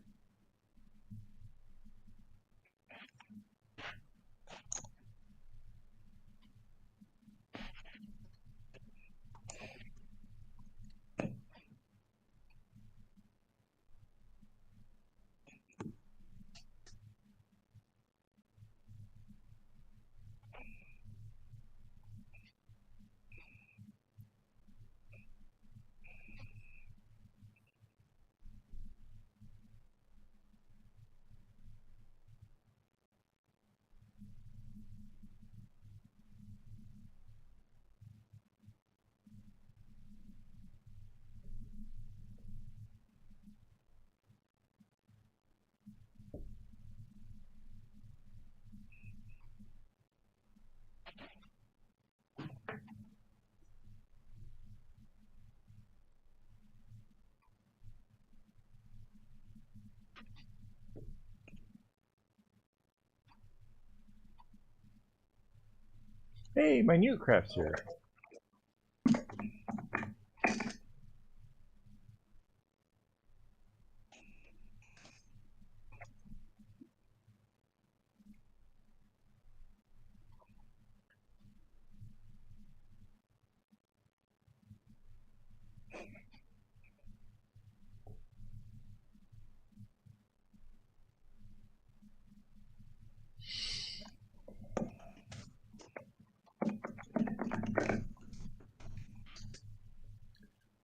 Hey, my new craft's here.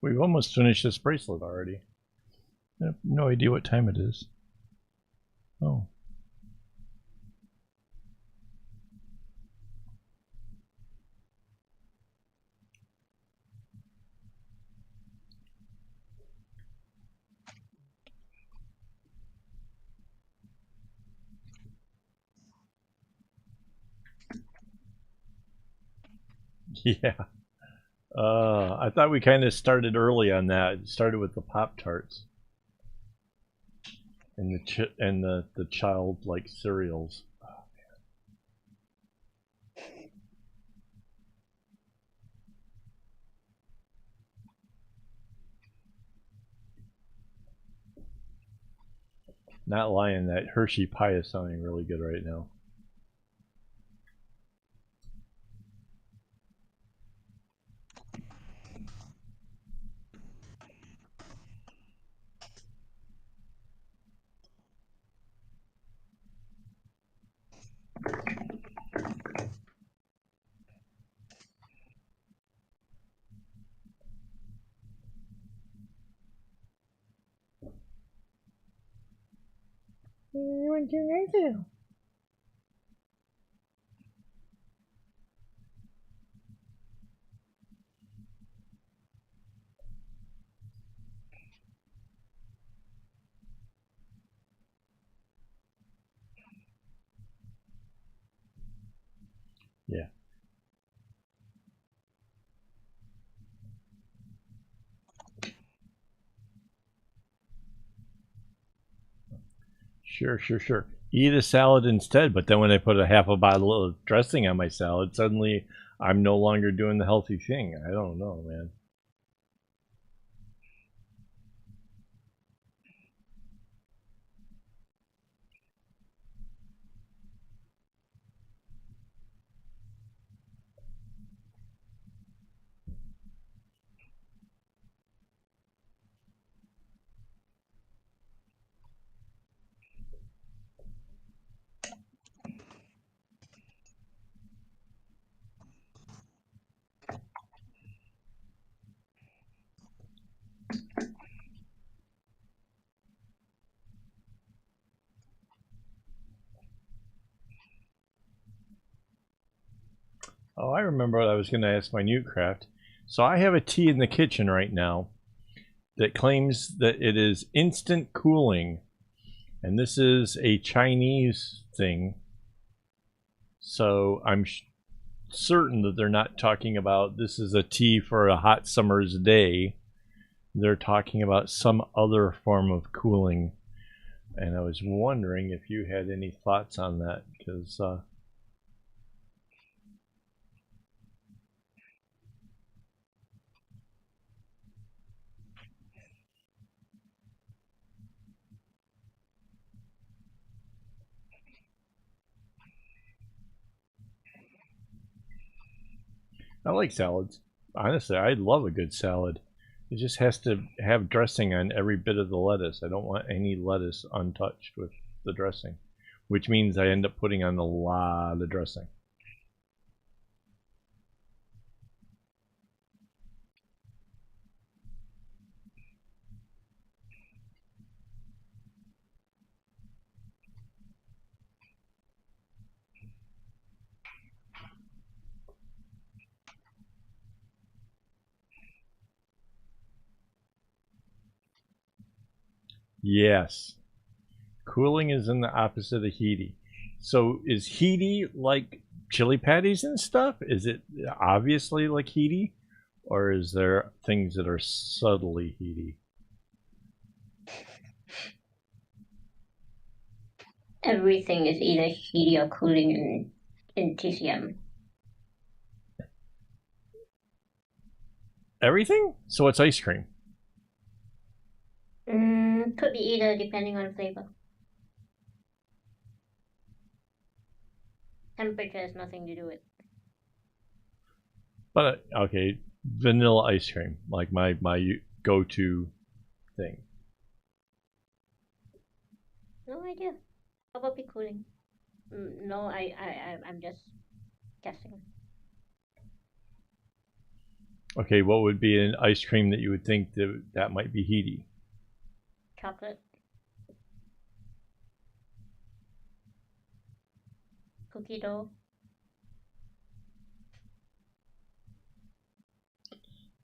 We've almost finished this bracelet already. I have no idea what time it is. Oh. Yeah. I thought we kind of started early on that. It started with the Pop-Tarts. And the childlike cereals. Oh, not lying, that Hershey pie is sounding really good right now. What can I do? Yeah. Sure. Eat a salad instead, but then when I put a half a bottle of dressing on my salad, suddenly I'm no longer doing the healthy thing. I don't know, man. Oh, I remember what I was going to ask my new craft. So I have a tea in the kitchen right now that claims that it is instant cooling. And this is a Chinese thing. So I'm certain that they're not talking about this is a tea for a hot summer's day. They're talking about some other form of cooling. And I was wondering if you had any thoughts on that, because I like salads. Honestly, I love a good salad. It just has to have dressing on every bit of the lettuce. I don't want any lettuce untouched with the dressing, which means I end up putting on a lot of dressing. Yes. Cooling is in the opposite of heaty. So is heaty like chili patties and stuff? Is it obviously like heaty? Or is there things that are subtly heaty? Everything is either heaty or cooling in TCM. Everything? So it's ice cream. Could be either depending on flavor. Temperature has nothing to do with. But okay, vanilla ice cream, like my go-to thing. No idea. Probably cooling. No, I'm just guessing. Okay, what would be an ice cream that you would think that might be heaty? Chocolate. Cookie dough.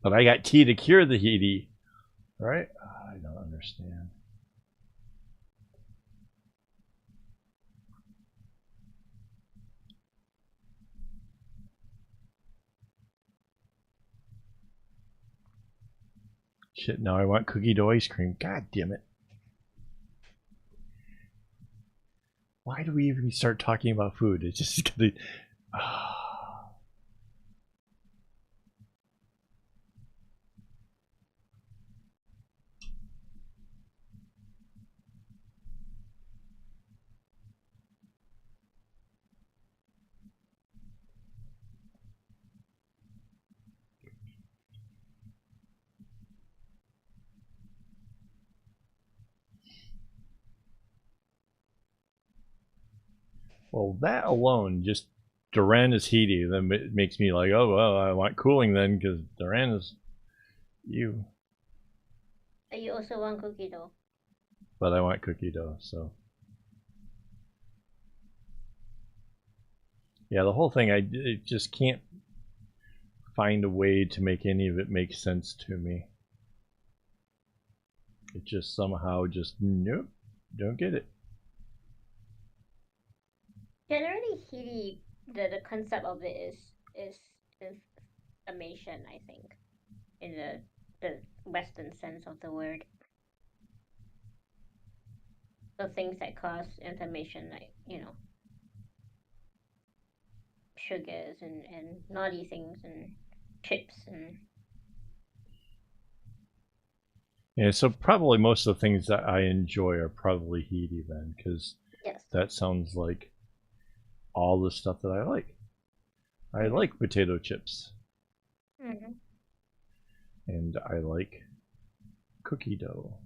But I got tea to cure the heaty. Right? I don't understand. Shit, now I want cookie dough ice cream. God damn it. Why do we even start talking about food? It's just gonna. Well, that alone, just Duran is heaty. Then it makes me like, oh well, I want cooling then because Duran is you. You also want cookie dough. But I want cookie dough, so yeah, the whole thing, I just can't find a way to make any of it make sense to me. It just somehow just nope, don't get it. Generally, heaty. The concept of it is inflammation. I think, in the Western sense of the word. So things that cause inflammation, like sugars and naughty things and chips and. Yeah, so probably most of the things that I enjoy are probably heaty then, because Yes. that sounds like all the stuff that I like. I like potato chips. Mm-hmm. And I like cookie dough.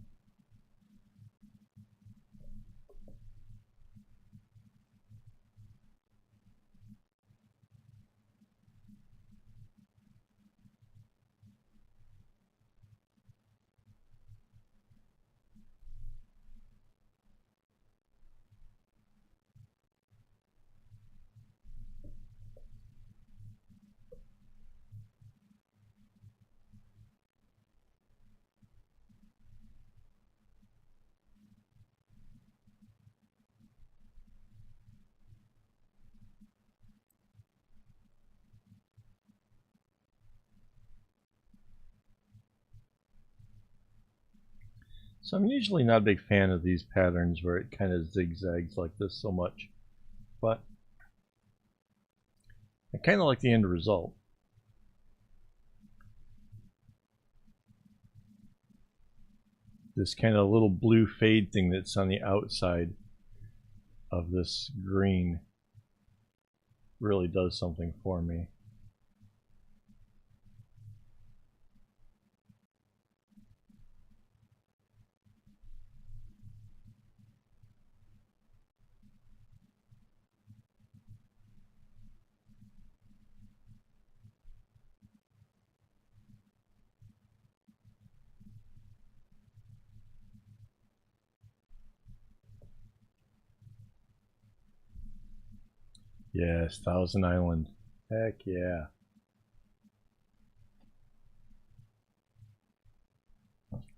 So I'm usually not a big fan of these patterns where it kind of zigzags like this so much, but I kind of like the end result. This kind of little blue fade thing that's on the outside of this green really does something for me. Yes, Thousand Island. Heck yeah.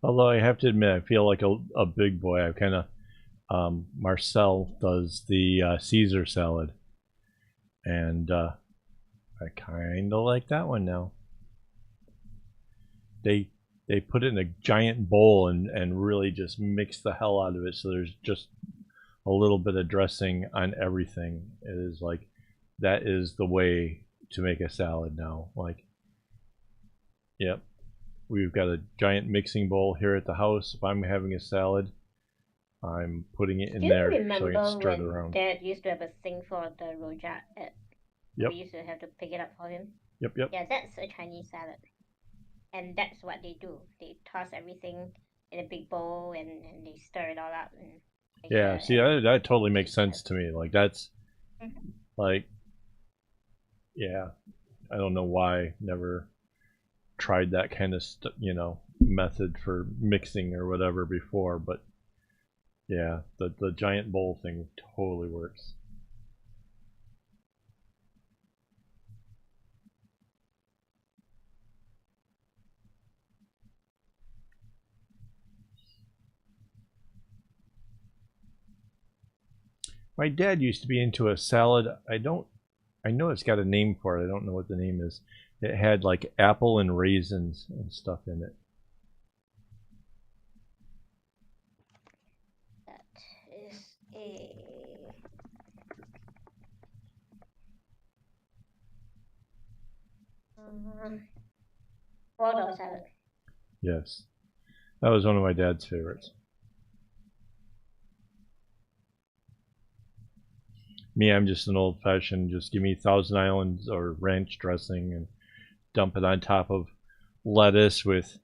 Although I have to admit, I feel like a big boy. I kind of Marcel does the Caesar salad, and I kind of like that one now. They put it in a giant bowl and really just mix the hell out of it. So there's just a little bit of dressing on everything. It is like that is the way to make a salad now. Like, yep, we've got a giant mixing bowl here at the house. If I'm having a salad, I'm putting it in Do you there so I remember can stir it when around. Dad used to have a sink for the rojak? Yep. We used to have to pick it up for him. Yep. Yeah, that's a Chinese salad, and that's what they do. They toss everything in a big bowl and they stir it all up and make Yeah, sure see, that totally makes sense to me. Like, that's, Mhm. like, yeah, I don't know why never tried that kind of method for mixing or whatever before, but yeah, the giant bowl thing totally works. My dad used to be into a salad. I know it's got a name for it. I don't know what the name is. It had like apple and raisins and stuff in it. That is a Waldorf salad. Yes, that was one of my dad's favorites. Me, I'm just an old fashioned, just give me Thousand Islands or ranch dressing and dump it on top of lettuce with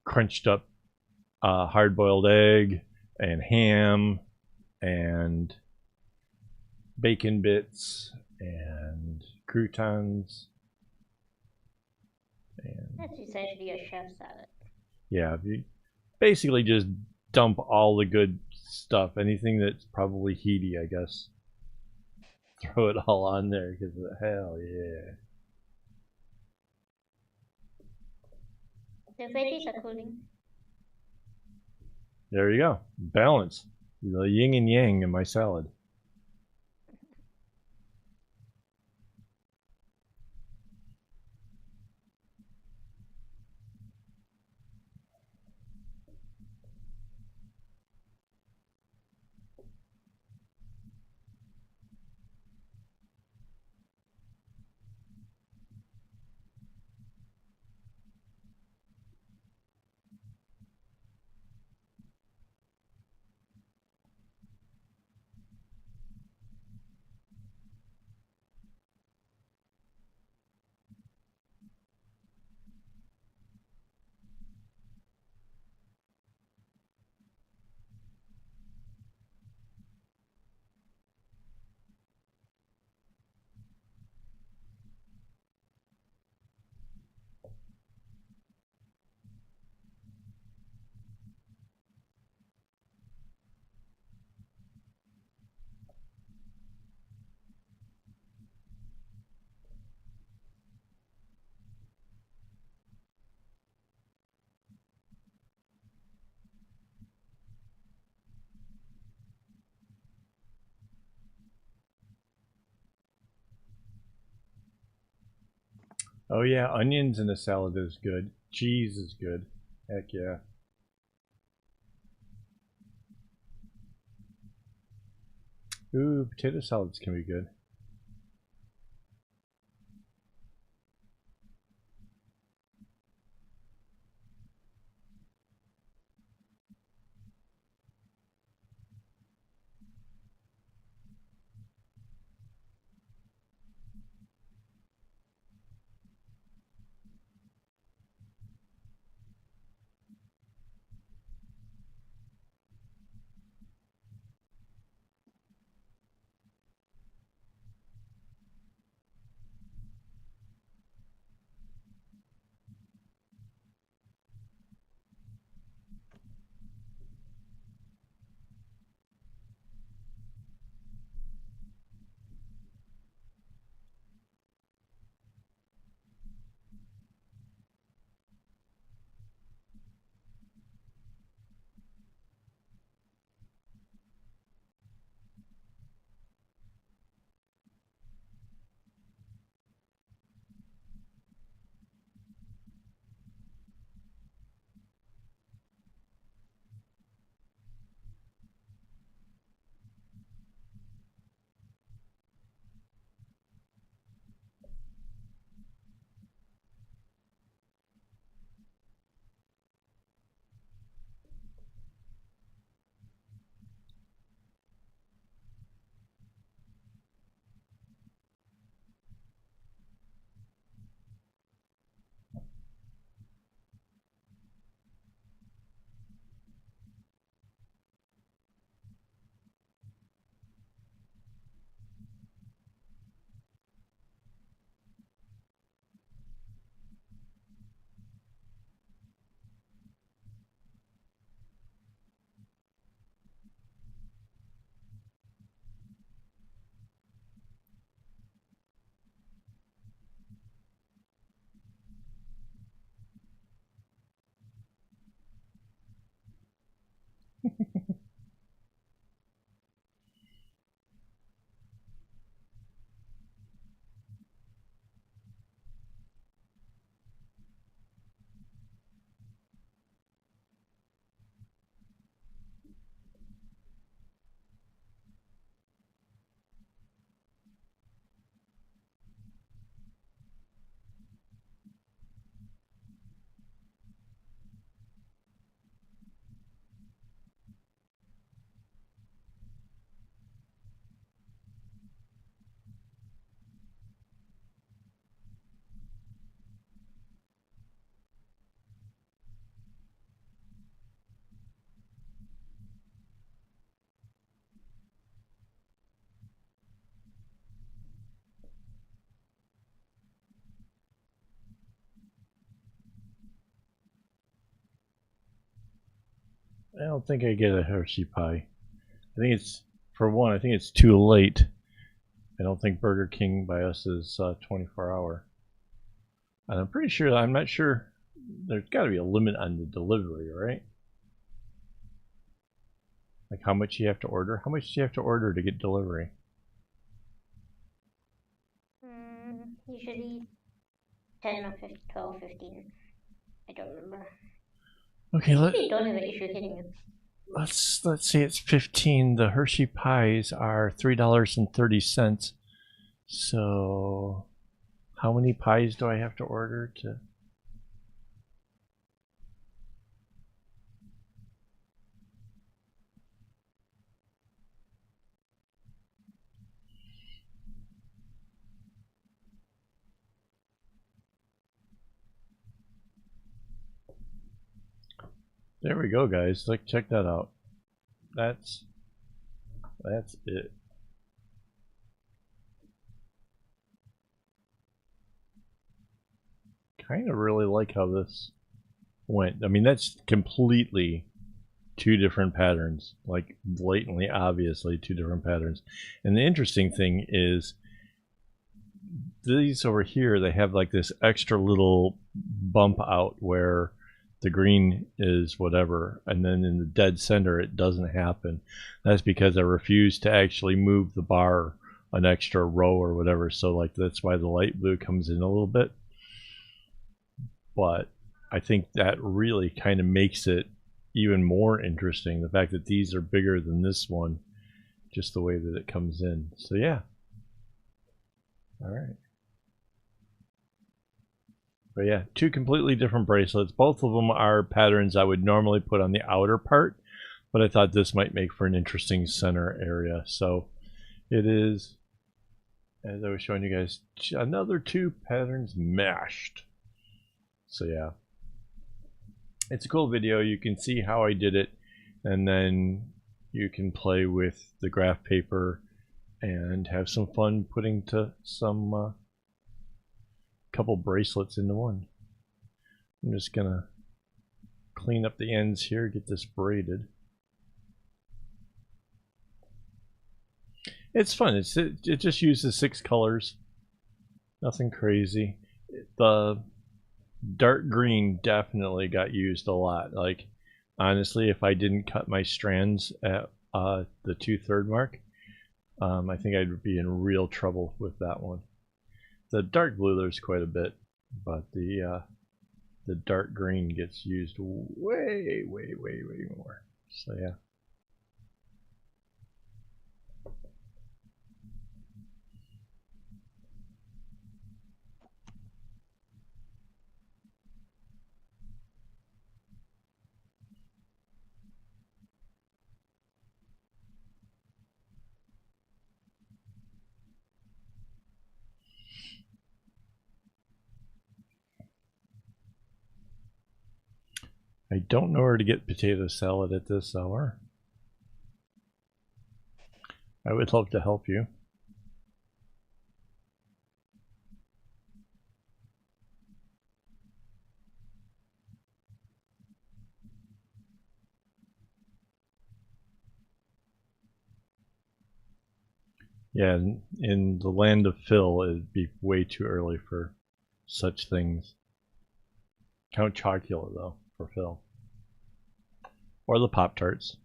crunched up hard boiled egg and ham and bacon bits and croutons. And That's essentially a chef salad. yeah, you basically just dump all the good stuff, anything that's probably heaty, I guess. Throw it all on there because hell yeah. The veggies are cooling. There you go. Balance. The yin and yang in my salad. Oh yeah, onions in a salad is good. Cheese is good. Heck yeah. Ooh, potato salads can be good. I don't think I get a Hershey pie. I think it's, for one, I think it's too late. I don't think Burger King by us is 24-hour. And I'm pretty sure, I'm not sure, there's got to be a limit on the delivery, right? Like how much you have to order? How much do you have to order to get delivery? Usually 10 or 15, 12, 15. I don't remember. Okay, I don't have an issue hitting it. let's say it's 15. The Hershey pies are $3.30. So how many pies do I have to order to? There we go, guys. Like, check that out. That's it. Kind of really like how this went. I mean, that's completely two different patterns, like blatantly, obviously two different patterns. And the interesting thing is these over here, they have like this extra little bump out where the green is whatever, and then in the dead center it doesn't happen. That's because I refused to actually move the bar an extra row or whatever, so like that's why the light blue comes in a little bit. But I think that really kind of makes it even more interesting, the fact that these are bigger than this one, just the way that it comes in. So yeah. All right. But yeah, two completely different bracelets. Both of them are patterns I would normally put on the outer part, but I thought this might make for an interesting center area. So it is, as I was showing you guys, another two patterns mashed. So yeah, it's a cool video. You can see how I did it, and then you can play with the graph paper and have some fun putting to some couple bracelets into one. I'm just gonna clean up the ends here, get this braided. It's fun. It just uses 6 colors. Nothing crazy. The dark green definitely got used a lot. Like, honestly, if I didn't cut my strands at the 2/3 mark, I think I'd be in real trouble with that one. The dark blue, there's quite a bit, but the dark green gets used way more. So yeah. I don't know where to get potato salad at this hour. I would love to help you. Yeah, in the land of Phil, it'd be way too early for such things. Count Chocula, though, for Phil. Or the Pop-Tarts.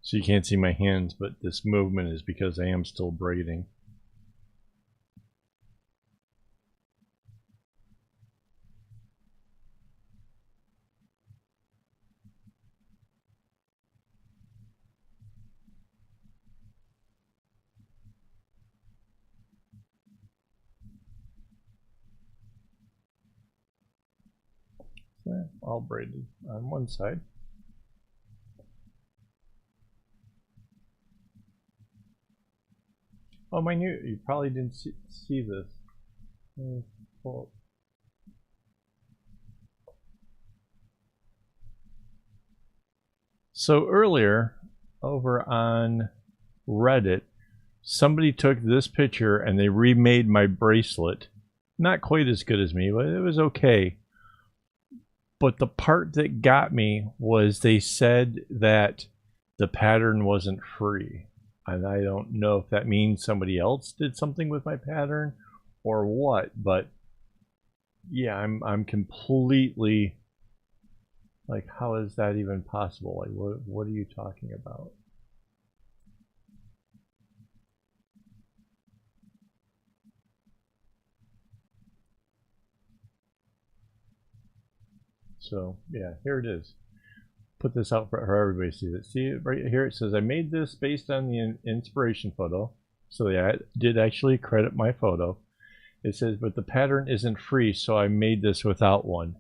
So you can't see my hands, but this movement is because I am still braiding. All braided on one side. Oh, my new, you probably didn't see this. So earlier, over on Reddit, somebody took this picture and they remade my bracelet. Not quite as good as me, but it was okay. But the part that got me was they said that the pattern wasn't free. And I don't know if that means somebody else did something with my pattern or what, but yeah, I'm completely like, how is that even possible? Like, what are you talking about? So yeah, here it is. Put this out for everybody to see it. See it right here. It says I made this based on the inspiration photo. So yeah, I did actually credit my photo. It says, but the pattern isn't free, so I made this without one.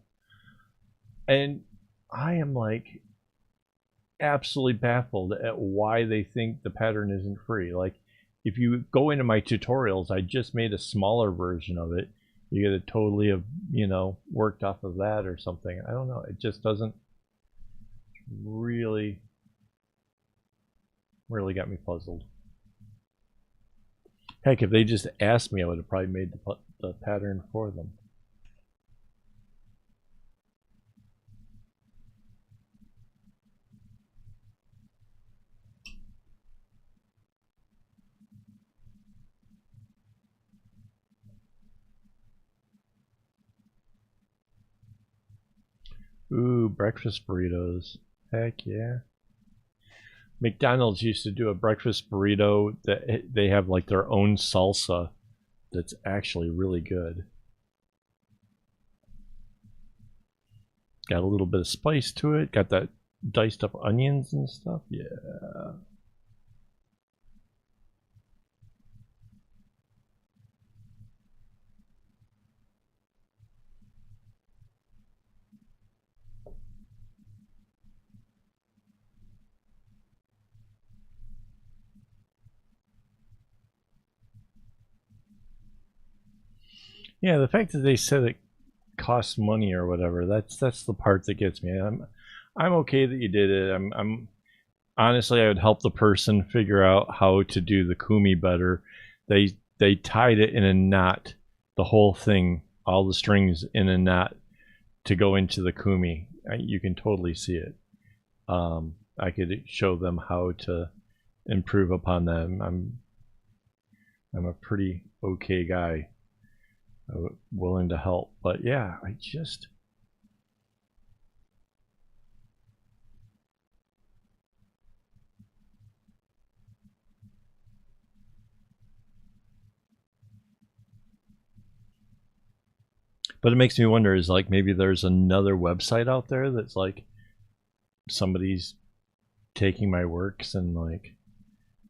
And I am like absolutely baffled at why they think the pattern isn't free. Like, if you go into my tutorials, I just made a smaller version of it. You get it totally, you know, worked off of that or something. I don't know. It just doesn't really got me puzzled. Heck, if they just asked me, I would have probably made the pattern for them. Ooh, breakfast burritos. Heck yeah. McDonald's used to do a breakfast burrito that they have like their own salsa that's actually really good. Got a little bit of spice to it. Got that diced up onions and stuff. Yeah. Yeah, the fact that they said it costs money or whatever, that's the part that gets me. I'm okay that you did it. I'm honestly, I would help the person figure out how to do the kumi better. They tied it in a knot, the whole thing, all the strings in a knot to go into the kumi. You can totally see it. I could show them how to improve upon them. I'm a pretty okay guy, willing to help. But yeah, I just. But it makes me wonder, is like maybe there's another website out there that's like somebody's taking my works and like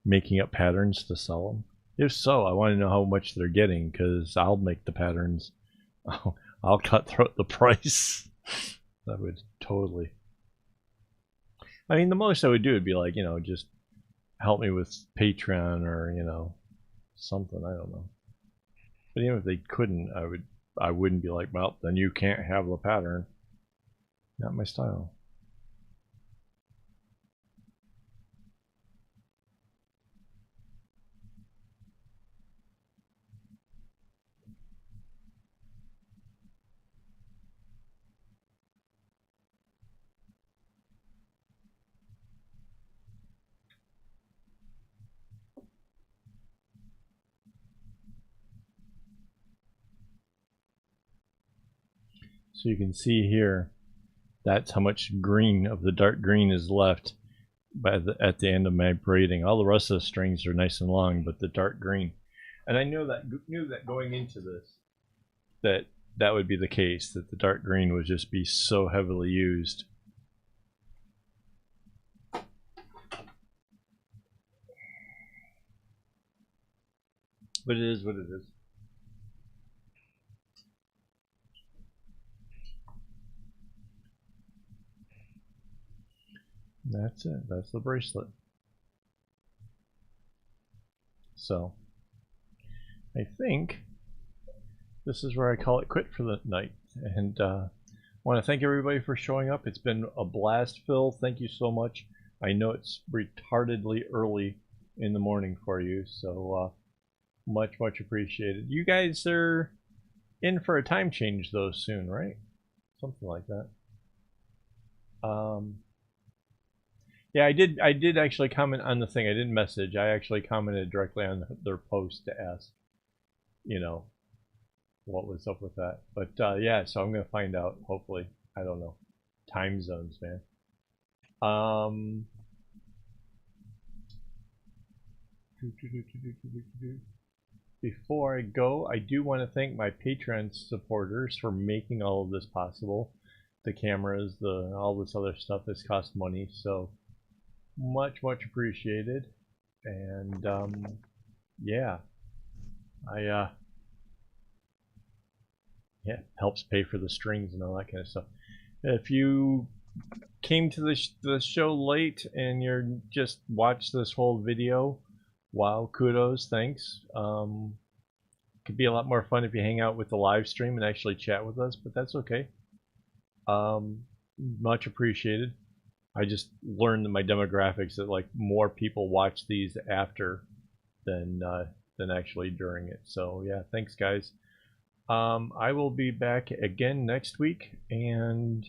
making up patterns to sell them. If so, I want to know how much they're getting, because I'll make the patterns. I'll cut the price. That would totally. I mean, the most I would do would be like, you know, just help me with Patreon or, you know, something. I don't know. But even if they couldn't, I wouldn't be like, well, then you can't have the pattern. Not my style. So you can see here, that's how much green of the dark green is left. at the end of my braiding. All the rest of the strings are nice and long, but the dark green. And I knew that going into this, that would be the case, that the dark green would just be so heavily used. But it is what it is. That's it. That's the bracelet. So, I think this is where I call it quit for the night. And want to thank everybody for showing up. It's been a blast, Phil. Thank you so much. I know it's retardedly early in the morning for you, so much appreciated. You guys are in for a time change though soon, right? Something like that. Yeah, I did actually comment on the thing. I didn't message. I actually commented directly on their post to ask, you know, what was up with that. But yeah, so I'm gonna find out. Hopefully, I don't know. Time zones, man. Before I go, I do want to thank my Patreon supporters for making all of this possible. The cameras, all this other stuff has cost money, so much appreciated. And yeah, yeah, helps pay for the strings and all that kind of stuff. If you came to the show late and you're just watched this whole video, wow, kudos, thanks. Could be a lot more fun if you hang out with the live stream and actually chat with us, but that's okay. Much appreciated. I just learned in my demographics that like more people watch these after than actually during it. So yeah, thanks guys. I will be back again next week, and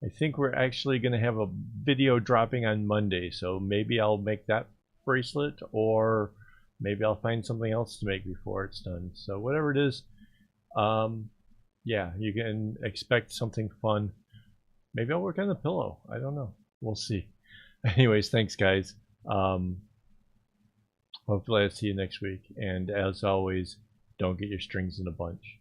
I think we're actually going to have a video dropping on Monday, so maybe I'll make that bracelet, or maybe I'll find something else to make before it's done. So whatever it is, yeah, you can expect something fun. Maybe I'll work on the pillow. I don't know. We'll see. Anyways, thanks guys. Hopefully I'll see you next week. And as always, don't get your strings in a bunch.